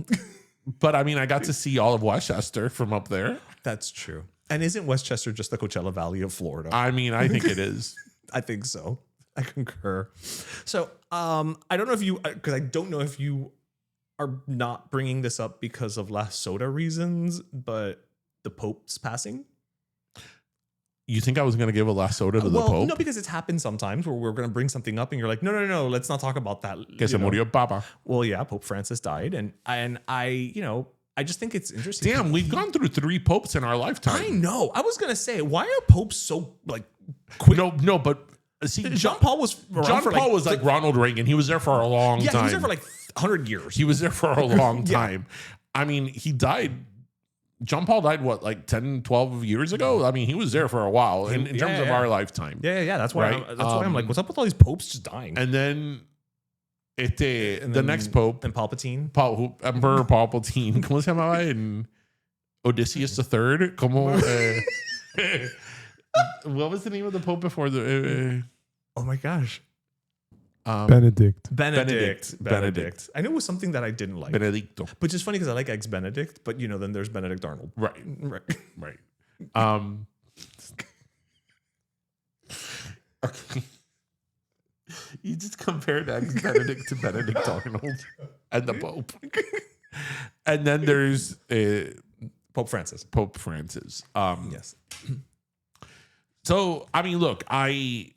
But I mean, I got to see all of Westchester from up there. That's true. And isn't Westchester just the Coachella Valley of Florida? I mean, I think it is. I think so. I concur. So, I don't know if you, because I don't know if you are not bringing this up because of La Soda reasons, but the Pope's passing. You think I was going to give a last soda to the Pope? No, because it's happened sometimes where we're going to bring something up and you're like, no, let's not talk about that. Que se murió Papa. Well, yeah, Pope Francis died, and I, I just think it's interesting. Damn, we've gone through 3 popes in our lifetime. I know. I was going to say, why are popes so like quick? No, but see, John Paul was like Ronald Reagan. He was there for a long time. He was there for like 100 years. He was there for a long time. I mean, he died. John Paul died, what, like 10, 12 years ago? I mean, he was there for a while in terms of our lifetime. Yeah. That's why, right? why I'm like, what's up with all these popes just dying? And then the next pope. And Palpatine. Emperor Palpatine. ¿Cómo se llamaba? En Odysseus III. ¿Cómo? What was the name of the pope before the... oh my gosh. Benedict. Benedict. I knew it was something that I didn't like. Benedicto. Which is funny because I like Eggs Benedict, but then there's Benedict Arnold. Right. Okay. You just compared Eggs Benedict to Benedict Arnold and the Pope. And then there's Pope Francis. Yes. So, I mean, look, I've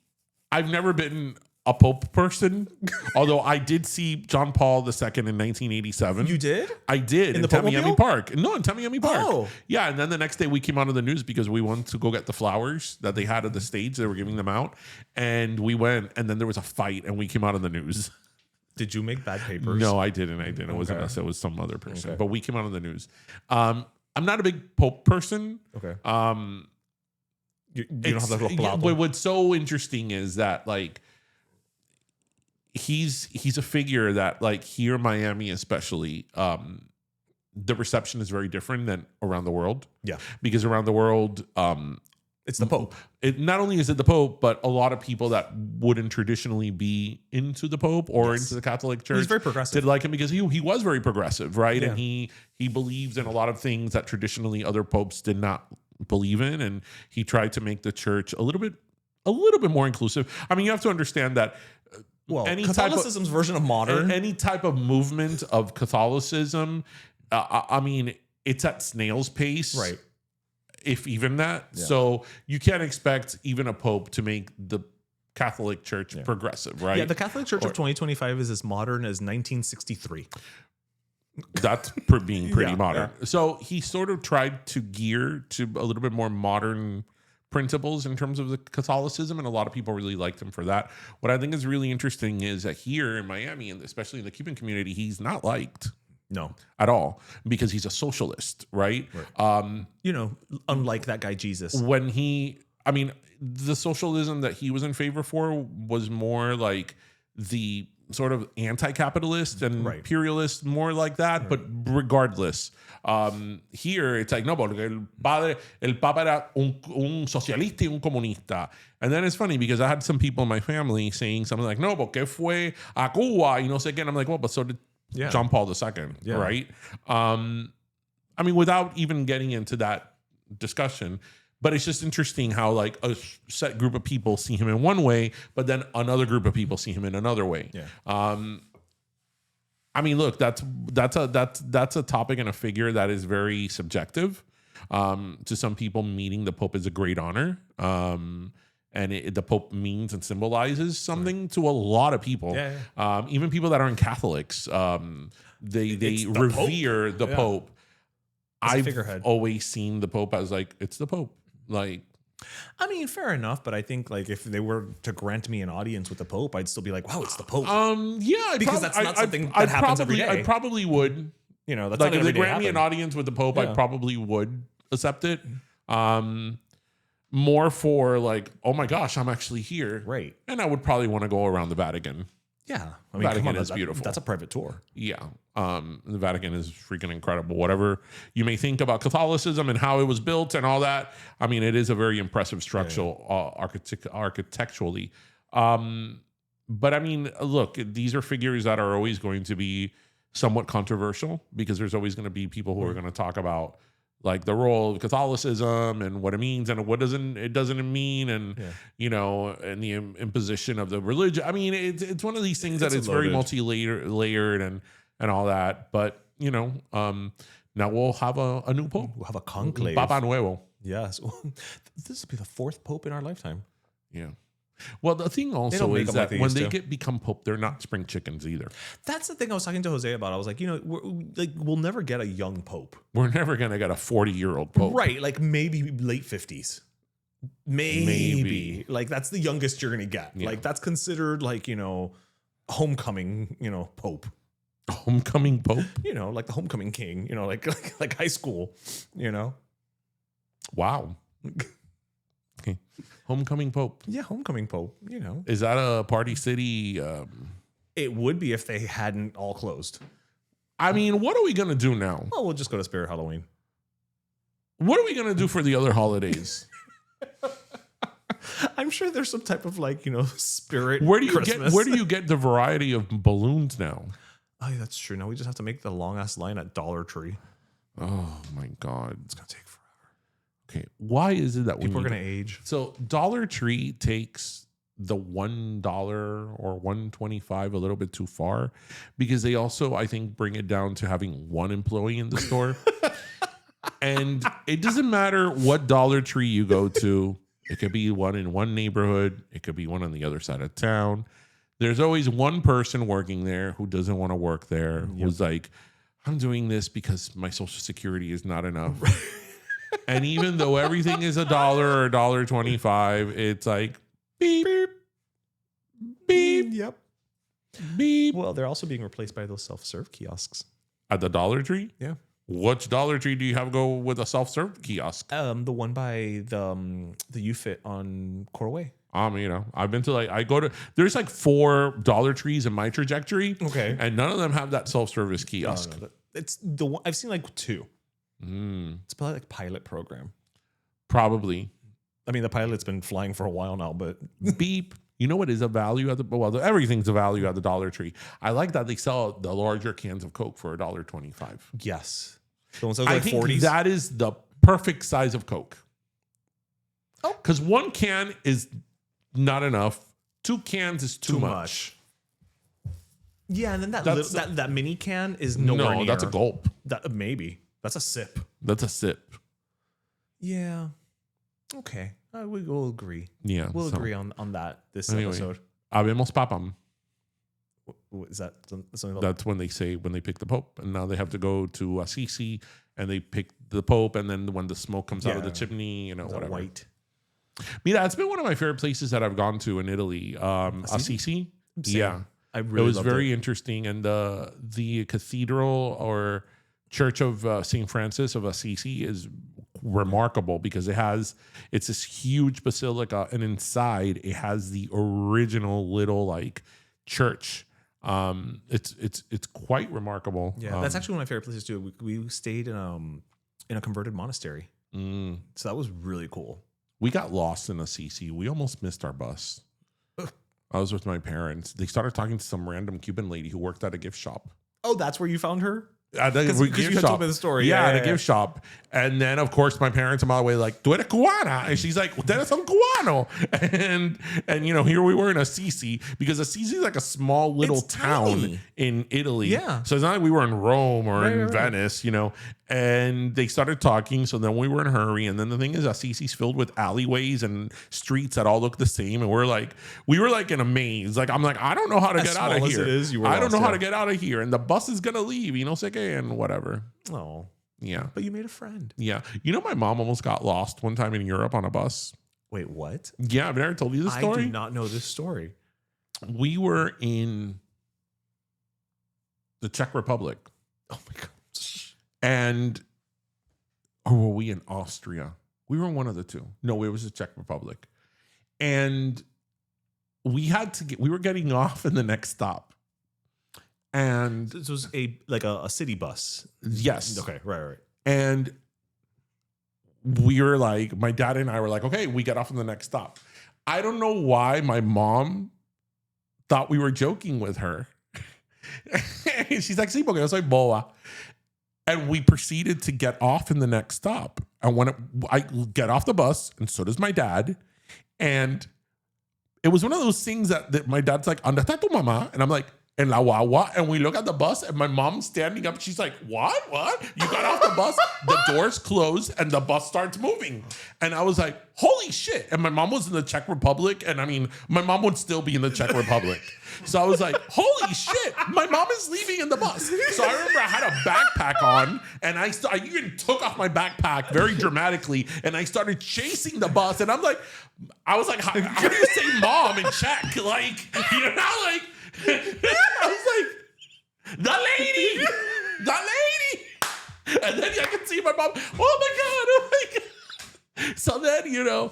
never been a Pope person, although I did see John Paul II in 1987. You did? I did in Tamiami Park. No, in Tamiami Park. Oh. Yeah, and then the next day we came out of the news because we went to go get the flowers that they had at the stage. They were giving them out. And we went, and then there was a fight, and we came out of the news. Did you make bad papers? No, I didn't. It wasn't us. It was some other person. But we came out of the news. I'm not a big Pope person. Okay. You don't have that little but what's so interesting is that, like, he's a figure that, like, here in Miami especially, the reception is very different than around the world. Yeah. Because around the world, it's the Pope. Not only is it the Pope, but a lot of people that wouldn't traditionally be into the Pope or into the Catholic Church, he's very progressive, did like him because he was very progressive, right? Yeah. And he believes in a lot of things that traditionally other popes did not believe in, and he tried to make the church a little bit more inclusive. I mean, you have to understand that. Well, Catholicism's version of modern. Any type of movement of Catholicism, I mean, it's at snail's pace. Right. If even that. Yeah. So you can't expect even a pope to make the Catholic Church progressive, right? Yeah, the Catholic Church of 2025 is as modern as 1963. That's being pretty modern. Yeah. So he sort of tried to gear to a little bit more modern principles in terms of the Catholicism, and a lot of people really liked him for that. What I think is really interesting is that here in Miami, and especially in the Cuban community, he's not liked. No, at all, because he's a socialist, right? Unlike that guy Jesus. The socialism that he was in favor for was more like the sort of anti-capitalist and imperialist, more like that. Right. But regardless, here it's like, no, porque el Papa era un socialista y un comunista. And then it's funny because I had some people in my family saying something like, no, porque fue a Cuba y no sé qué. And I'm like, well, but so did John Paul II, right? I mean, without even getting into that discussion, but it's just interesting how, like, a set group of people see him in one way, but then another group of people see him in another way. Yeah. I mean, look, that's a topic and a figure that is very subjective. To some people, meeting the Pope is a great honor. And the Pope means and symbolizes something to a lot of people. Yeah. Even people that aren't Catholics, they revere the Pope. I've always seen the Pope as, like, it's the Pope. Like, I mean, fair enough, but I think, like, if they were to grant me an audience with the Pope, I'd still be like, wow, it's the Pope. Yeah, because that's not something that happens every day. I probably would. That's like, if they grant me an audience with the Pope, I probably would accept it. More for, like, oh my gosh, I'm actually here. Right. And I would probably want to go around the Vatican. Yeah. I mean, Vatican is beautiful. That's a private tour. Yeah. The Vatican is freaking incredible. Whatever you may think about Catholicism and how it was built and all that, I mean, it is a very impressive structural architecturally. But I mean, look, these are figures that are always going to be somewhat controversial because there's always going to be people who are going to talk about like the role of Catholicism and what it means and what doesn't mean, and and the imposition of the religion. I mean, it's one of these things that it's very multi-layered and all that. But now we'll have a new pope. We'll have a conclave. Papa Nuevo. Yes, this will be the 4th pope in our lifetime. Yeah. Well, the thing also is that when they become pope, they're not spring chickens either. That's the thing I was talking to Jose about. I was like, we'll never get a young pope. We're never gonna get a 40-year-old pope, right? Like maybe late 50s, maybe. Like that's the youngest you're gonna get. Yeah. Like that's considered like homecoming, pope. Homecoming pope. Like the homecoming king. Like high school. Wow. Okay. Homecoming pope. Yeah, homecoming pope. Is that a party city? It would be if they hadn't all closed. I mean, what are we gonna do now? Well, we'll just go to Spirit Halloween. What are we gonna do for the other holidays? I'm sure there's some type of spirit. Where do Christmas. you get the variety of balloons now? Oh, yeah, that's true. Now we just have to make the long ass line at Dollar Tree. Oh my God, it's gonna take forever. Okay, why is it that people are gonna age? So Dollar Tree takes the $1 or $1.25 a little bit too far, because they also, I think, bring it down to having one employee in the store. And it doesn't matter what Dollar Tree you go to. It could be one in one neighborhood. It could be one on the other side of town. There's always one person working there who doesn't want to work there. Who's like, I'm doing this because my Social Security is not enough. And even though everything is $1 or $1.25, it's like beep, beep, beep. Yep. Beep. Well, they're also being replaced by those self-serve kiosks at the Dollar Tree. Yeah. Which Dollar Tree do you have go with a self-serve kiosk? The one by the UFit on Coral Way. I've been to there's like 4 Dollar Trees in my trajectory. Okay. And none of them have that self-service kiosk. No. It's the one I've seen like 2. It's probably like pilot program. Probably. I mean, the pilot's been flying for a while now, but beep. You know what is a value at everything's a value at the Dollar Tree. I like that they sell the larger cans of Coke for $1.25. Yes. The ones that I like think 40s. that is the perfect size of Coke. Oh. Because 1 can is not enough. 2 cans is too much. Yeah, and then that mini can is nowhere near. That's a gulp. Maybe. That's a sip. That's a sip. Yeah. Okay. We will agree. Yeah. We'll agree on that this episode. Habemos papam. Is that something about? That's when they pick the Pope. And now they have to go to Assisi and they pick the Pope. And then when the smoke comes out of the chimney, whatever. White. Mira, it's been one of my favorite places that I've gone to in Italy. Assisi. Yeah. It was very interesting. And the cathedral or Church of St. Francis of Assisi is remarkable because it's this huge basilica, and inside it has the original little like church. It's quite remarkable. Yeah, that's actually one of my favorite places too. We stayed in a converted monastery, so that was really cool. We got lost in Assisi. We almost missed our bus. I was with my parents. They started talking to some random Cuban lady who worked at a gift shop. Oh, that's where you found her? Because you had told me the story. Yeah, the gift shop. And then, of course, my parents a mile away like, tú eres cubana. And she's like, tú eres un cubano. And here we were in Assisi, because Assisi is like a small little town in Italy. Yeah. So it's not like we were in Rome or in Venice, And they started talking. So then we were in a hurry. And then the thing is, Assisi's filled with alleyways and streets that all look the same. And we were like in a maze. Like, I'm like, I don't know how to get out of here. I don't know how to get out of here. And the bus is going to leave, and whatever. Oh, yeah. But you made a friend. Yeah. My mom almost got lost one time in Europe on a bus. Wait, what? Yeah, I've never told you this story. I do not know this story. We were in the Czech Republic. Oh my gosh. Or were we in Austria? We were in one of the two. No, it was the Czech Republic. And we were getting off in the next stop. And this was a city bus. Yes. Okay. Right. And we were like, my dad and I were like, okay, we get off in the next stop. I don't know why my mom thought we were joking with her. She's like, sí, porque yo soy boba. And we proceeded to get off in the next stop. And when I get off the bus, and so does my dad. And it was one of those things that my dad's like, ¿Dónde está tu mamá? And I'm like, en la guagua. And we look at the bus, and my mom's standing up. She's like, what? You got off the bus, the doors close, and the bus starts moving. And I was like, holy shit. And my mom was in the Czech Republic. And I mean, my mom would still be in the Czech Republic. So I was like, holy shit, my mom is leaving in the bus. So I remember I had a backpack on, and I even took off my backpack very dramatically, and I started chasing the bus. And I was like, how do you say mom in Czech? Like, you know, like, I was like, the lady. And then I could see my mom, oh my God. So then, you know,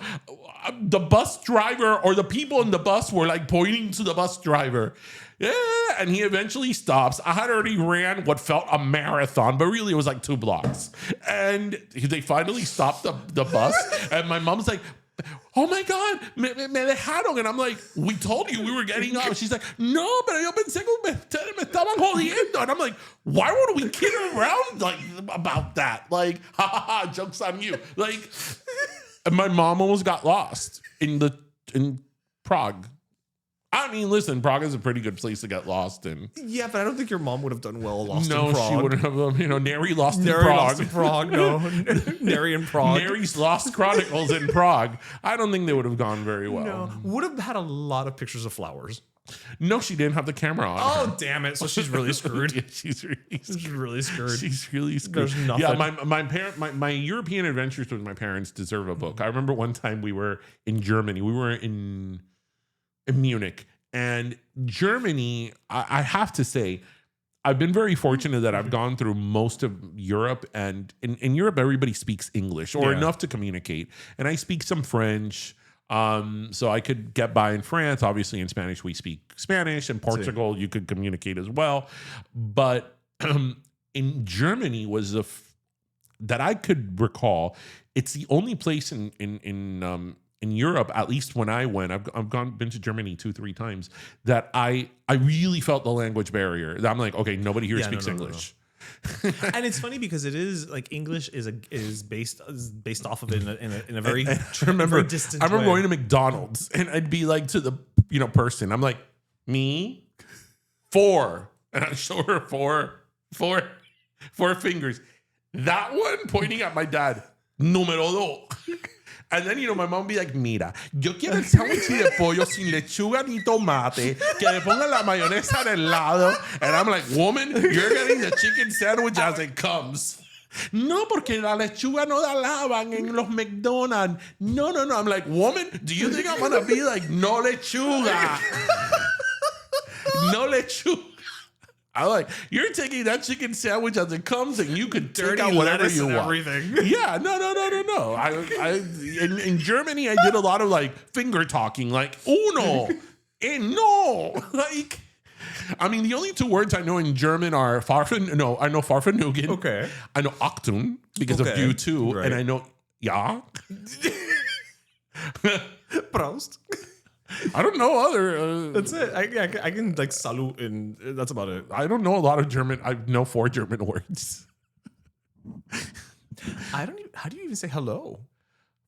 the bus driver or the people in the bus were like pointing to the bus driver. Yeah, and he eventually stops. I had already ran what felt a marathon, but really it was like 2 blocks. And they finally stopped the bus. And my mom's like, oh my God, me dejaron. And I'm like, we told you we were getting off. She's like, no, pero yo pensé que me estaban jodiendo. And I'm like, why would we kid around like about that? Like, ha ha ha, joke's on you. Like, and my mom almost got lost in Prague. I mean, listen, Prague is a pretty good place to get lost in. Yeah, but I don't think your mom would have done well lost in Prague. No, she wouldn't have. You know, Nery lost in Nery Prague. lost in Prague, no. Nery in Prague. Nery's Lost Chronicles in Prague. I don't think they would have gone very well. No, would have had a lot of pictures of flowers. No, she didn't have the camera on. Oh, damn it. So she's really screwed. Yeah, she's really screwed. She's really screwed. There's nothing. Yeah, my European adventures with my parents deserve a book. I remember one time we were in Germany. We were in Munich. And Germany, I have to say, I've been very fortunate that I've gone through most of Europe. And in Europe, everybody speaks English or enough to communicate. And I speak some French. So I could get by in France. Obviously, in Spanish, we speak Spanish. In Portugal, you could communicate as well. But in Germany was that I could recall, it's the only place in Europe, at least when I went, I've been to Germany 2-3 times, that I really felt the language barrier. I'm like, okay, nobody here speaks English. No. And it's funny because it is like English is based off of it in a very, very distant I remember way. going to McDonald's and I'd be like to the person, I'm like, me 4, and I show her four fingers. That one pointing at my dad, número 2. And then, my mom would be like, mira, yo quiero el sándwich de pollo sin lechuga ni tomate, que le pongan la mayonesa del lado. And I'm like, woman, you're getting the chicken sandwich as it comes. No, porque la lechuga no la lavan en los McDonald's. No. I'm like, woman, do you think I'm going to be like, no lechuga? No lechuga. I'm like, you're taking that chicken sandwich as it comes, and you could take out whatever you want. Everything. Yeah, no. In Germany, I did a lot of like finger talking, like uno, and no. Like, I mean, the only 2 words I know in German are farfen. No, I know farfenugen. Okay. I know Achtung because of you too, right. and I know ja. Prost. I don't know other. That's it. I can like salute, and that's about it. I don't know a lot of German. I know 4 German words. How do you even say hello?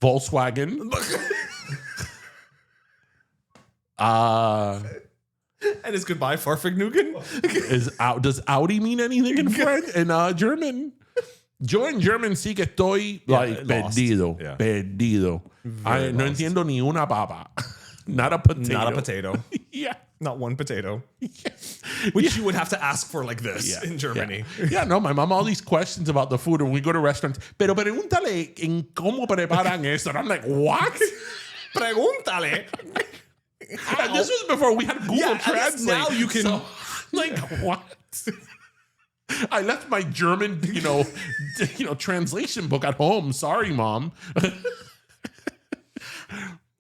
Volkswagen. And is goodbye Farfignugan? Does Audi mean anything in French? In German? Yo en German sí que estoy like perdido. Yeah. Perdido. No entiendo ni una papa. Not a potato. Not a potato. Yeah. Not one potato. Yes. Which you would have to ask for like this in Germany. Yeah, no, my mom, all these questions about the food when we go to restaurants. Pero pregúntale en cómo preparan eso. And I'm like, what? Pregúntale. And this was before we had Google Translate. Now you can. So, like, what? I left my German, translation book at home. Sorry, Mom.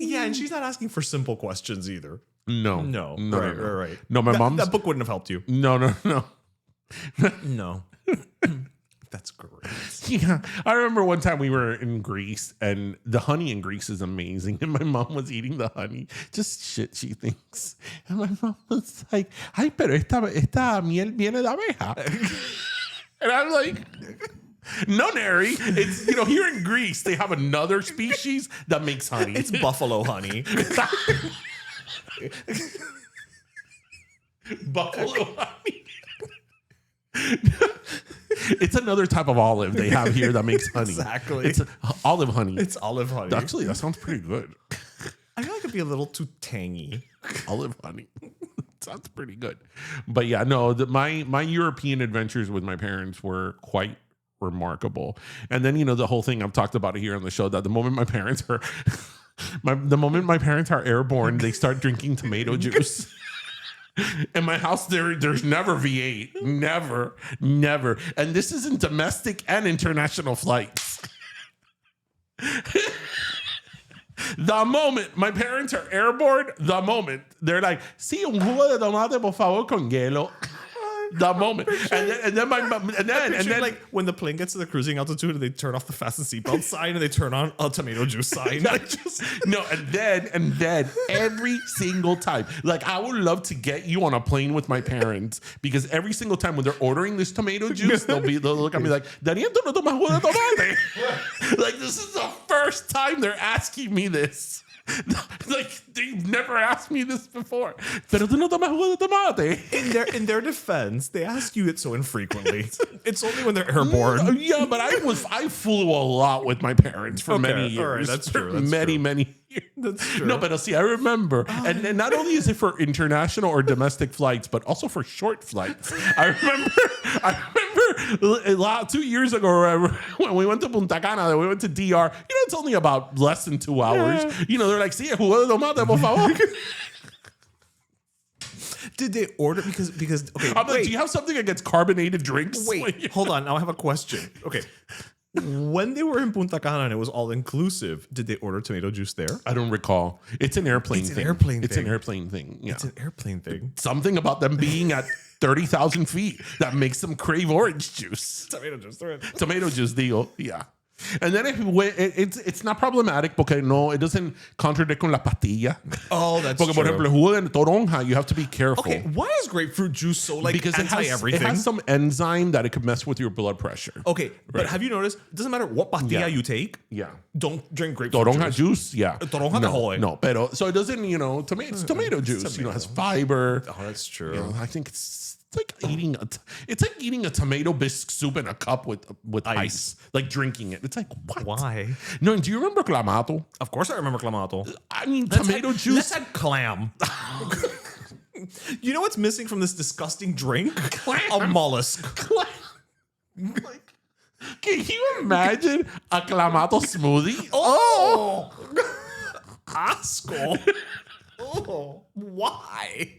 Yeah, and she's not asking for simple questions either. No. Right. No, my mom. That book wouldn't have helped you. No. No. That's great. Yeah. I remember one time we were in Greece, and the honey in Greece is amazing. And my mom was eating the honey. Just shit she thinks. And my mom was like, ay, pero esta miel viene de abeja. And I'm like, no, Nery. It's, here in Greece, they have another species that makes honey. It's buffalo honey. Buffalo honey. It's another type of olive they have here that makes honey. Exactly. It's olive honey. It's olive honey. Actually, that sounds pretty good. I feel like it'd be a little too tangy. Olive honey. Sounds pretty good. But yeah, no, my European adventures with my parents were quite remarkable. And then, the whole thing I've talked about it here on the show, that the moment my parents are airborne, they start drinking tomato juice. In my house, there's never V8. Never. And this is in domestic and international flights. The moment my parents are airborne, they're like, sí, un jugo de tomate, por favor, con hielo. The moment. And then like when the plane gets to the cruising altitude and they turn off the fasten seatbelt sign and they turn on a tomato juice sign. And then every single time, like, I would love to get you on a plane with my parents, because every single time when they're ordering this tomato juice, they'll look at me like, Daniel, tú no tomas jugo de tomate. Like, this is the first time they're asking me this. Like, they've never asked me this before. Pero tú no tomas jugo de tomate. In their defense, they ask you it so infrequently. It's only when they're airborne. Yeah, but I flew a lot with my parents for many years. All right, that's true. Many years. That's true. No, but see, I remember, and not only is it for international or domestic flights, but also for short flights. I remember 2 years ago when we went to Punta Cana, we went to DR. It's only about less than 2 hours. Yeah. They're like, sí, jugo de tomate, por favor. Did they order because okay? I'm like, do you have something against carbonated drinks? Wait, hold on. Now I have a question. Okay. When they were in Punta Cana and it was all inclusive, did they order tomato juice there? I don't recall. It's an airplane thing. It's an airplane thing. Yeah. It's an airplane thing. Something about them being at 30,000 feet that makes them crave orange juice. Tomato juice deal. Yeah. And then it's not problematic because it doesn't contradict con la pastilla. Oh, that's porque, true. por ejemplo, el jugo de toronja, you have to be careful. Okay, why is grapefruit juice so because anti-everything? It has some enzyme that it could mess with your blood pressure. Okay, but have you noticed? It doesn't matter what pastilla you take. Yeah. Don't drink grapefruit Toronja juice. Yeah. Toronja no, pero so it doesn't. It's tomato juice. It has fiber. Oh, that's true. I think it's like eating a tomato bisque soup in a cup with ice. Like drinking it. It's like, what? Why? No, do you remember Clamato? Of course I remember Clamato. I mean, tomato juice. Let's add clam. You know what's missing from this disgusting drink? A mollusk. Like, can you imagine a Clamato smoothie? Oh! Asco. Oh, why?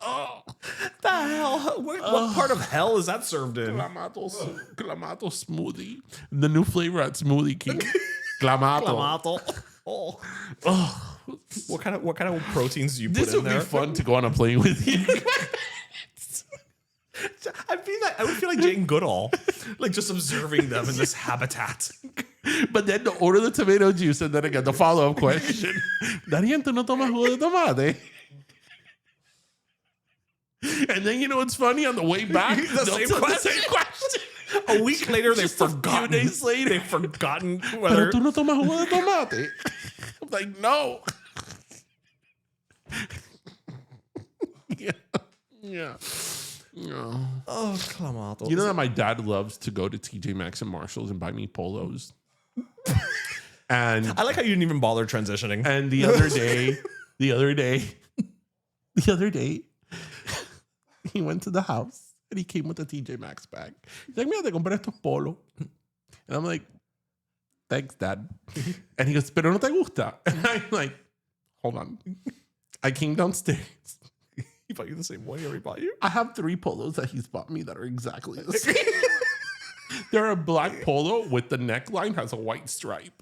Oh, the hell? What part of hell is that served in? Clamato smoothie. The new flavor at Smoothie King. Clamato. Oh. What kind of proteins do you put in there? This would be fun to go on a plane with you. I would feel like Jane Goodall, like just observing them in this habitat. But then to order the tomato juice and then again the follow-up question. Daniel, ¿tú no tomas jugo de tomate? And then what's funny? On the way back, the same question. A week later, they've forgotten. A few days later, they've forgotten whether. Pero tú no tomas jugo de tomate. I'm like, no. Yeah. No. Oh, Clamato. You know that my dad loves to go to TJ Maxx and Marshalls and buy me polos. And I like how you didn't even bother transitioning. And the other day, he went to the house and he came with a TJ Maxx bag. He's like, mira, te compré estos polos. And I'm like, thanks, Dad. And he goes, pero no te gusta? And I'm like, hold on. I came downstairs. He bought you the same one he already bought you? I have 3 polos that he's bought me that are exactly the same. They're a black polo with the neckline has a white stripe.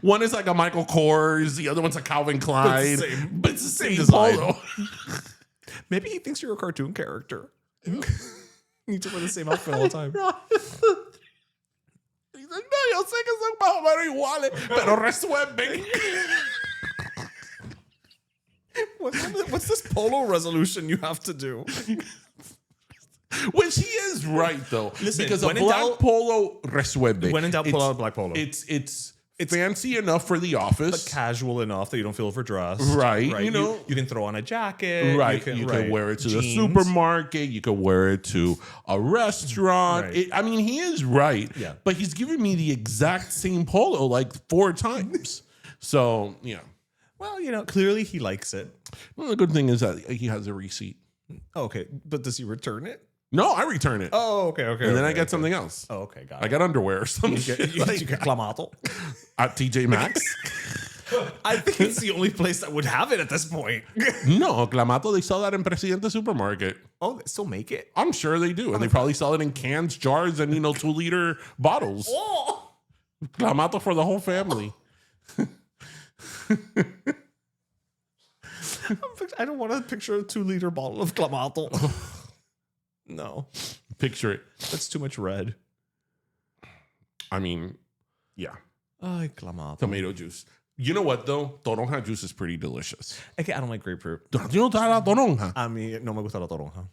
One is like a Michael Kors. The other one's a Calvin Klein. But it's the same design. polo. Maybe he thinks you're a cartoon character. You need to wear the same outfit all the time. He's like, no, yo sé que son más o menos iguales, pero resuelven. What's this polo resolution you have to do? Which he is right though. Listen, because a when in black doubt- polo resuelve. When in doubt, pull out a black polo. It's fancy enough for the office. But casual enough that you don't feel overdressed. Right, you know. You can throw on a jacket. Right. You can wear it to the supermarket. You can wear it to a restaurant. Right. I mean, he is right. Yeah. But he's given me the exact same polo like 4 times. So, yeah. Well, clearly he likes it. Well, the good thing is that he has a receipt. Okay. But does he return it? No, I return it. Oh, okay. And then I get something else. Oh, okay. Got I it. got underwear or something. You get Clamato. At TJ Maxx. I think it's the only place that would have it at this point. No, Clamato, they sell that in Presidente Supermarket. Oh, they still make it? I'm sure they do. And they probably sell it in cans, jars, and 2-liter bottles. Oh! Clamato for the whole family. I don't want to picture a 2-liter bottle of Clamato. No. Picture it. That's too much red. I mean, yeah. Ay, Clamato. Tomato juice. You know what, though? Toronja juice is pretty delicious. Okay, I don't like grapefruit. You don't like toronja? I mean, no me gusta la toronja.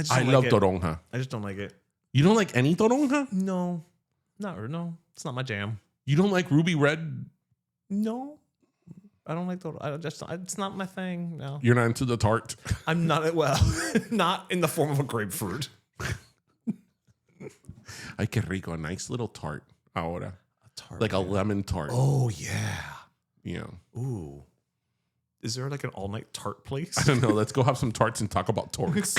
I love toronja. I just don't like it. You don't like any toronja? No. No. It's not my jam. You don't like ruby red? No. I don't like it's not my thing. No. You're not into the tart? I'm not, not in the form of a grapefruit. Ay, qué rico. A nice little tart. Ahora. A tart. Like a lemon tart. Oh, yeah. Yeah. Ooh. Is there like an all-night tart place? I don't know. Let's go have some tarts and talk about torts.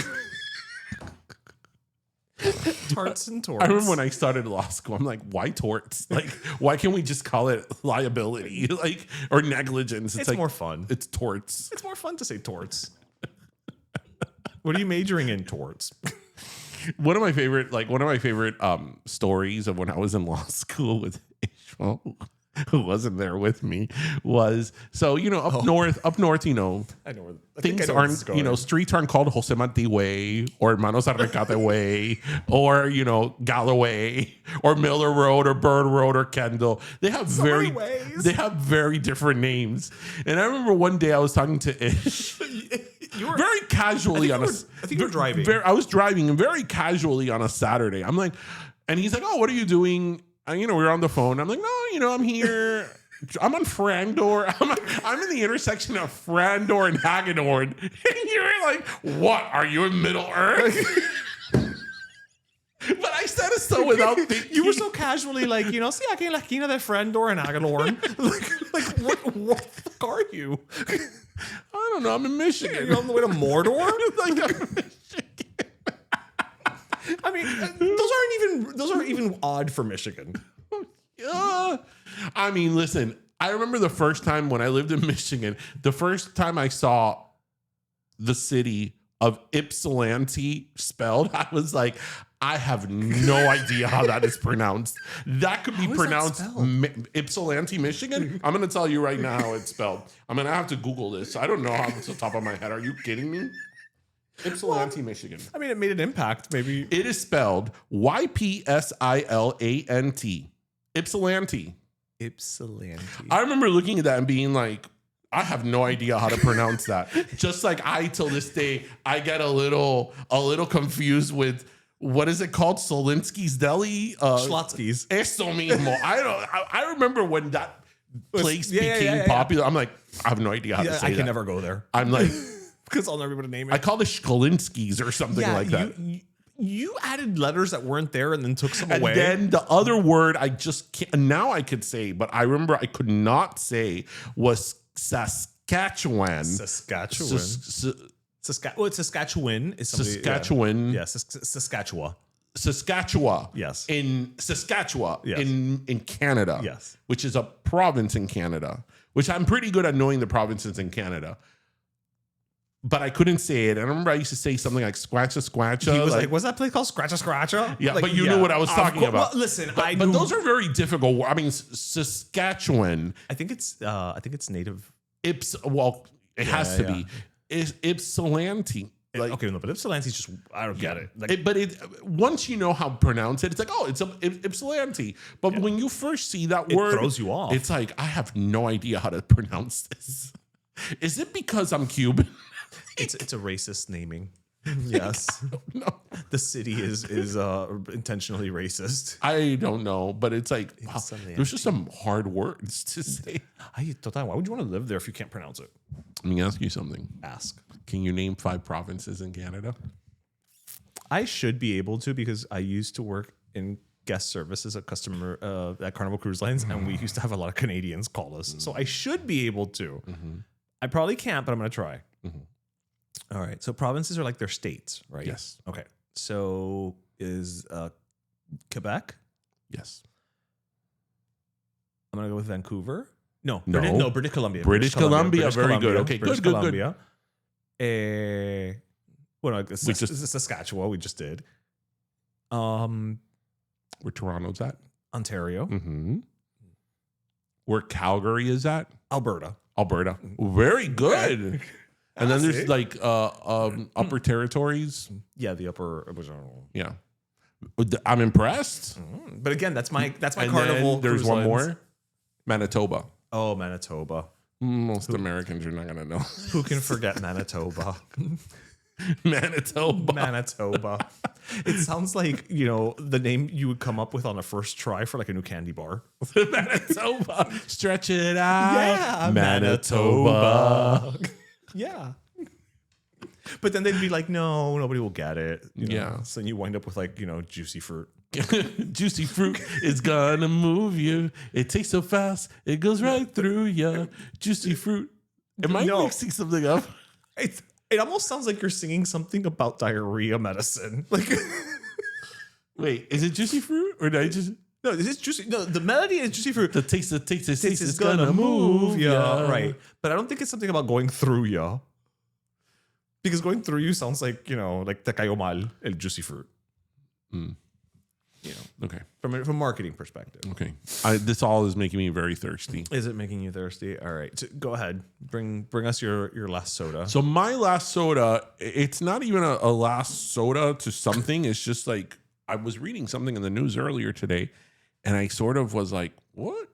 Tarts and torts. I remember when I started law school, I'm like, why torts? Like, why can't we just call it liability? Like, or negligence? It's like more fun. It's torts. It's more fun to say torts. What are you majoring in? Torts. One of my favorite stories of when I was in law school with Ishmael, who wasn't there with me, was up north, I know. things aren't, streets aren't called Jose Marti Way or Hermanos Arrecate Way or, Galloway or Miller Road or Bird Road or Kendall. They have very different names. And I remember one day I was talking to Ish very casually I think you were driving. I was driving and very casually on a Saturday. I'm like, and he's like, oh, what are you doing? And, we were on the phone. I'm like, no, I'm here. I'm on Frandor. I'm in the intersection of Frandor and Hagedorn. And you're like, what? Are you in Middle Earth? But I said it so without thinking. You were so casually like, sí, aquí en la esquina de Frandor and Hagedorn. like, what the fuck are you? I don't know. I'm in Michigan. You're on the way to Mordor? I'm in Michigan. I mean, those aren't even odd for Michigan. I mean, listen, I remember the first time when I lived in Michigan, the first time I saw the city of Ypsilanti spelled, I was like, I have no idea how that is pronounced. That could be pronounced Ypsilanti, Michigan. I'm going to tell you right now how it's spelled. I'm going to have to Google this. I don't know how it's on top of my head. Are you kidding me? Ypsilanti, Michigan. I mean, it made an impact, maybe. It is spelled Ypsilant. Ypsilanti. Ypsilanti. I remember looking at that and being like, I have no idea how to pronounce that. Just like till this day, I get a little confused with what is it called? Solinsky's Deli? Schlotsky's. Eso mismo. I remember when that place became popular. I'm like, I have no idea how to say that. I can never go there. I'm like, because I'll never be able to name it. I call it Shkolinskis or something like that. You added letters that weren't there and then took some away. And then the other word I just can't, now I could say, but I remember I could not say was Saskatchewan. Saskatchewan. Saskatchewan is somebody. Saskatchewan. Yeah, Saskatchewan. Saskatchewan. Yes. In Saskatchewan. Yes. In Canada. Yes. Which is a province in Canada. Which I'm pretty good at knowing the provinces in Canada. But I couldn't say it. I remember I used to say something like Squatcha. He was like, what's that place called? Scratcha? Yeah, but you knew what I was talking about. Well, listen, but those are very difficult. I mean, Saskatchewan. I think it's native. It has to be. Is Ypsilanti. Like, okay, no, but Ypsilanti's just, I don't get it. Like, once you know how to pronounce it, it's like, oh, it's Ypsilanti. But when you first see that word, it throws you off. It's like, I have no idea how to pronounce this. Is it because I'm Cuban? It's a racist naming. Yes. No, The city is intentionally racist. I don't know, but it's like wow, something there's just some hard words to say. Why would you want to live there if you can't pronounce it? Let me ask you something. Ask. Can you name 5 provinces in Canada? I should be able to because I used to work in guest services at at Carnival Cruise Lines, and we used to have a lot of Canadians call us. So I should be able to. I probably can't, but I'm going to try. All right. So provinces are like their states, right? Yes. Okay. So is Quebec? Yes. I'm going to go with Vancouver. No. No. British Columbia. British Columbia. Very good. Okay. British Good. Columbia. Well, no, Saskatchewan. We just did. Where Toronto's at? Ontario. Where Calgary is at? Alberta. Very good. And then there's like upper territories. Yeah, the upper. Yeah. I'm impressed. But again, that's my And carnival. then there's cruise one lines. more. Manitoba. Oh, Manitoba. Most Americans are not going to know. Who can forget Manitoba? Manitoba. It sounds like, the name you would come up with on a first try for like a new candy bar. Manitoba. Stretch it out. Yeah, Manitoba. Yeah. But then they'd be like, no, nobody will get it. Yeah. So then you wind up with like, juicy fruit. Juicy fruit is gonna move you. It tastes so fast, it goes right through you. Juicy fruit. Am I mixing something up? It almost sounds like you're singing something about diarrhea medicine. Like, wait, is it juicy fruit or did I just? No, this is juicy. No, the melody is juicy fruit. The taste is gonna move ya. Right. But I don't think it's something about going through ya. Because going through you sounds like, like te cayó mal el juicy fruit. Okay. From a marketing perspective. Okay. This all is making me very thirsty. Is it making you thirsty? All right. So go ahead. Bring us your last soda. So my last soda, it's not even a last soda to something. It's just like I was reading something in the news earlier today, and I sort of was like, what?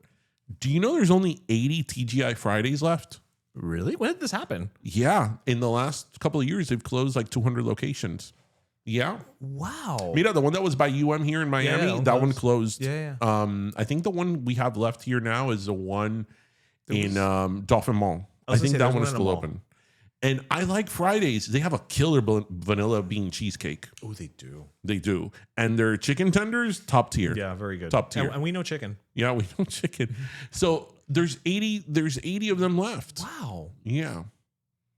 Do you know there's only 80 TGI Fridays left? Really? When did this happen? Yeah. In the last couple of years, they've closed like 200 locations. Yeah. Wow. Mira, the one that was by UM here in Miami, that one closed. Yeah. I think the one we have left here now is the one in Dolphin Mall. I think that one is still open. And I like Fridays. They have a killer vanilla bean cheesecake. Oh, they do. They do. And their chicken tenders, top tier. Yeah, very good. Top tier. And we know chicken. Yeah, we know chicken. So there's 80 of them left. Wow. Yeah.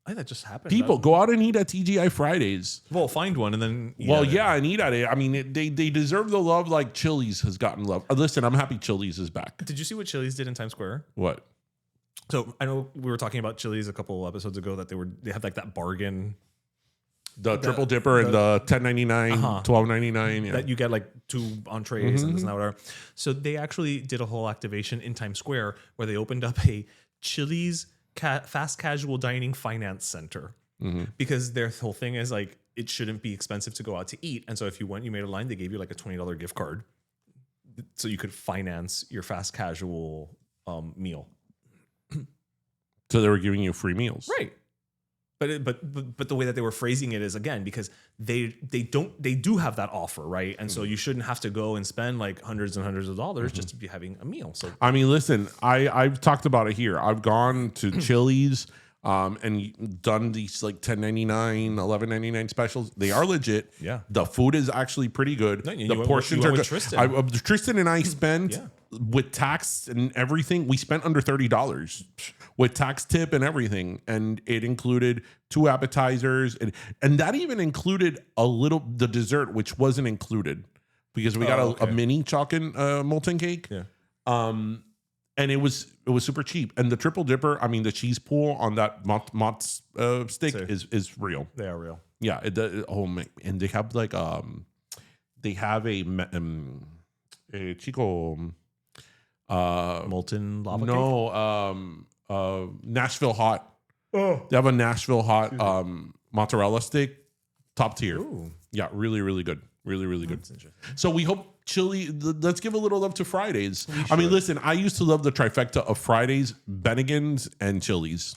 I think that just happened. People, go out and eat at TGI Fridays. Well, find one and then and eat at it. I mean, they deserve the love like Chili's has gotten love. Listen, I'm happy Chili's is back. Did you see what Chili's did in Times Square? What? So I know we were talking about Chili's a couple episodes ago that they had like that bargain. The triple dipper and the $10.99, $12.99. Yeah. That you get like 2 entrees and this and that, whatever. So they actually did a whole activation in Times Square where they opened up a Chili's fast casual dining finance center because their whole thing is like it shouldn't be expensive to go out to eat, and so if you made a line, they gave you like a $20 gift card so you could finance your fast casual meal. So they were giving you free meals, right? But the way that they were phrasing it is, again, because they do have that offer, right? And so you shouldn't have to go and spend like hundreds and hundreds of dollars just to be having a meal. So I mean, listen, I've talked about it here. I've gone to Chili's and done these like $10.99, $11.99 specials. They are legit. Yeah. The food is actually pretty good. No, the portions are good. Tristan and I spent Yeah. with tax and everything. We spent under $30 with tax tip and everything, and it included 2 appetizers, and that even included the dessert, which wasn't included because we got a mini chocolate molten cake. Yeah. And it was super cheap. And the triple dipper, I mean, the cheese pool on that Mott's stick is real. They are real. Yeah. And they have like they have a chico molten lava cake? No, Nashville hot. Oh. They have a Nashville hot mozzarella stick, top tier. Ooh. Yeah, really, really good. Really, really good. So we hope let's give a little love to Fridays. I mean, listen, I used to love the trifecta of Fridays, Bennigan's, and Chili's.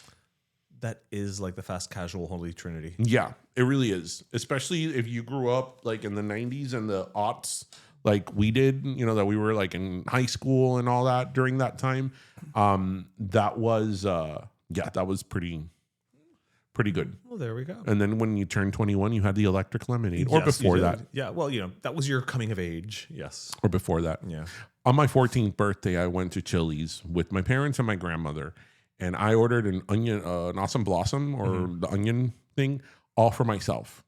That is like the fast casual holy trinity. Yeah, it really is. Especially if you grew up like in the 90s and the aughts, like we did, that we were like in high school and all that during that time. That was that was pretty good. Well, there we go. And then when you turned 21, you had the electric lemonade. Or Yes, before you did. that. Yeah, well, that was your coming of age. Yes. Or before that. Yeah. On my 14th birthday, I went to Chili's with my parents and my grandmother. And I ordered an onion, an awesome blossom or the onion thing, all for myself.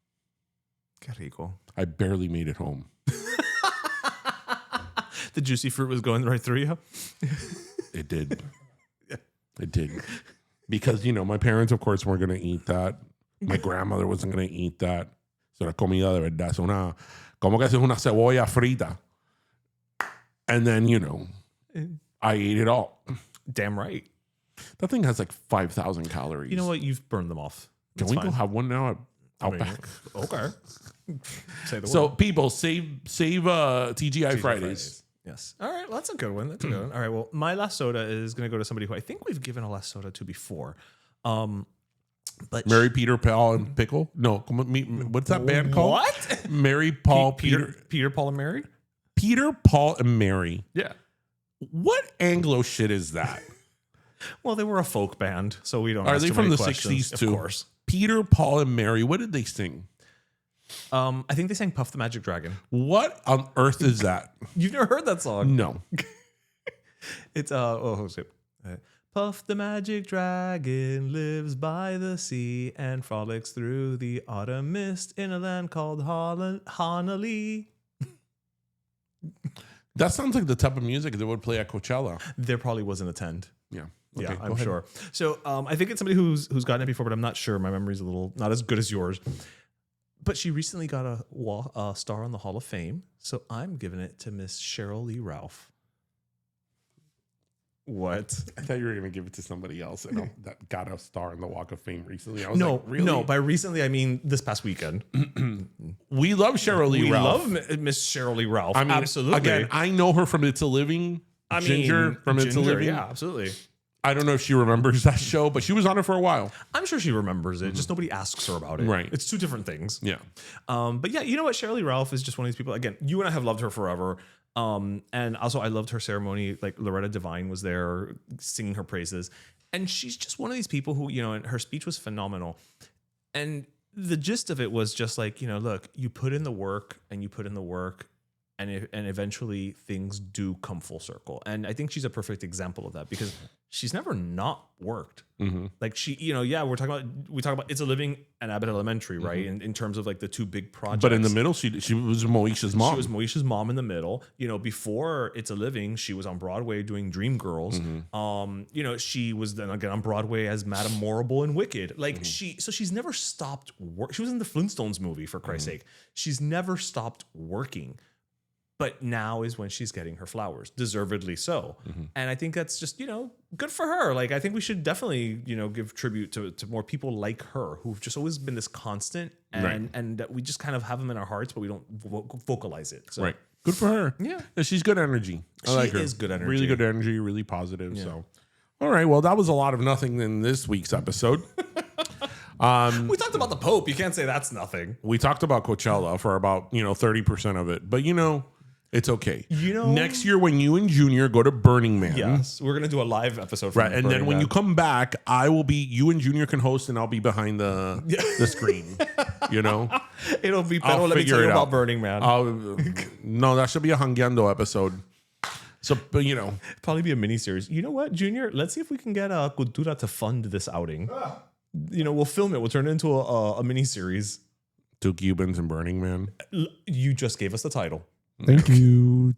Qué rico. I barely made it home. The juicy fruit was going right through you. It did. It did. Because, my parents, of course, weren't going to eat that. My grandmother wasn't going to eat that. So la comida de verdad. Como que es una cebolla frita. And then, I ate it all. Damn right. That thing has like 5,000 calories. You know what? You've burned them off. Can we go have one now at Outback? Okay. Say the So word. people save TGI Fridays. Yes. All right. Well, that's a good one. That's a good one. All right. Well, my last soda is going to go to somebody who I think we've given a last soda to before. But Mary, Peter, Paul, and Pickle. No, what's that band called? What? Mary, Paul, Peter, Paul, and Mary? Peter, Paul, and Mary. Yeah. What Anglo shit is that? Well, they were a folk band, so we don't. Are ask they too from many the questions. 60s too? Of course. Peter, Paul, and Mary. What did they sing? I think they sang Puff the Magic Dragon. What on earth is that? You've never heard that song? No. It's Puff the Magic Dragon lives by the sea and frolics through the autumn mist in a land called Honolulu. That sounds like the type of music that would play at Coachella. There probably wasn't a tent. Yeah. Yeah, Okay, go I'm ahead. sure. So I think it's somebody who's gotten it before, but I'm not sure. My memory's a little not as good as yours. But she recently got a star on the Hall of Fame, so I'm giving it to Miss Sheryl Lee Ralph. What? I thought you were going to give it to somebody else that got a star in the Walk of Fame recently. I was No, like, really? no. By recently, I mean this past weekend. We love Sheryl Lee We Ralph. love Miss Sheryl Lee Ralph. I mean, absolutely. Again, I know her from It's a Living. Ginger from It's a Living. Yeah, absolutely. I don't know if she remembers that show, but she was on it for a while. I'm sure she remembers it. Just nobody asks her about it. Right. It's two different things. Yeah. But yeah, you know what? Sheryl Lee Ralph is just one of these people. Again, you and I have loved her forever. And also I loved her ceremony. Like Loretta Devine was there singing her praises. And she's just one of these people who, and her speech was phenomenal. And the gist of it was just like, look, you put in the work and you put in the work and eventually things do come full circle. And I think she's a perfect example of that because she's never not worked. Mm-hmm. Like she, we talk about It's a Living and Abbott Elementary, right? In terms of like the two big projects. But in the middle, she was Moesha's mom. She was Moesha's mom in the middle. Before It's a Living, she was on Broadway doing Dreamgirls. She was then again on Broadway as Madame Morrible in Wicked. Like she's never stopped work. She was in the Flintstones movie, for Christ's sake. She's never stopped working. But now is when she's getting her flowers, deservedly so. And I think that's just, good for her. Like, I think we should definitely, give tribute to more people like her who've just always been this constant and that we just kind of have them in our hearts, but we don't vocalize it. So. Right. Good for her. Yeah. She's good energy. I like her. She is good energy. Really good energy, really positive. Yeah. So, all right. Well, that was a lot of nothing in this week's episode. We talked about the Pope. You can't say that's nothing. We talked about Coachella for about, 30% of it. But, it's okay. Next year when you and Junior go to Burning Man. Yes, we're gonna do a live episode. From And then when you come back, you and Junior can host, and I'll be behind the screen. It'll be better. I'll Let me tell figure you it about out. Burning Man. No, that should be a Hangyando episode. So, but Probably be a mini series. You know what, Junior? Let's see if we can get Cultura to fund this outing. We'll film it. We'll turn it into a mini series. 2 Cubans and Burning Man. You just gave us the title. Thank you.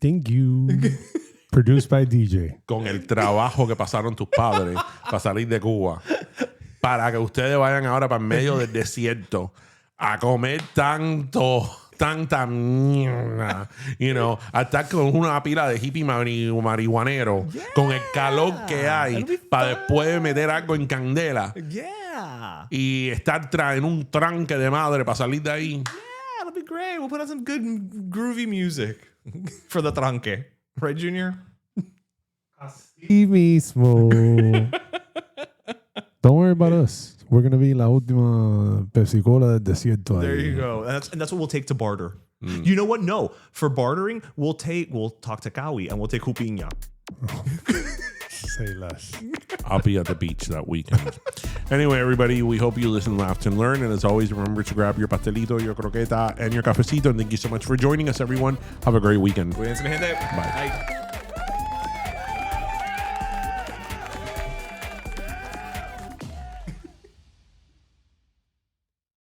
Produced by DJ. Con el trabajo que pasaron tus padres para salir de Cuba. Para que ustedes vayan ahora para el medio del desierto a comer tanta mierda. A estar con una pila de hippie marihuanero. Con el calor que hay. Para después meter algo en candela. Yeah. Y estar en un tranque de madre para salir de ahí. It'll be great. We'll put on some good groovy music for the tranque. Right, Junior? Así mismo. Don't worry about us. We're gonna be la última Pepsi Cola del desierto. There ahí. you go. And that's what we'll take to barter. You know what? No, for bartering, we'll talk to Kawi and we'll take Hupiña. Say less. I'll be at the beach that weekend. Anyway, everybody, we hope you listen, laughed, and learned. And as always, remember to grab your pastelito, your croqueta, and your cafecito. And thank you so much for joining us, everyone. Have a great weekend. Cuídense, mi gente. Bye. Bye.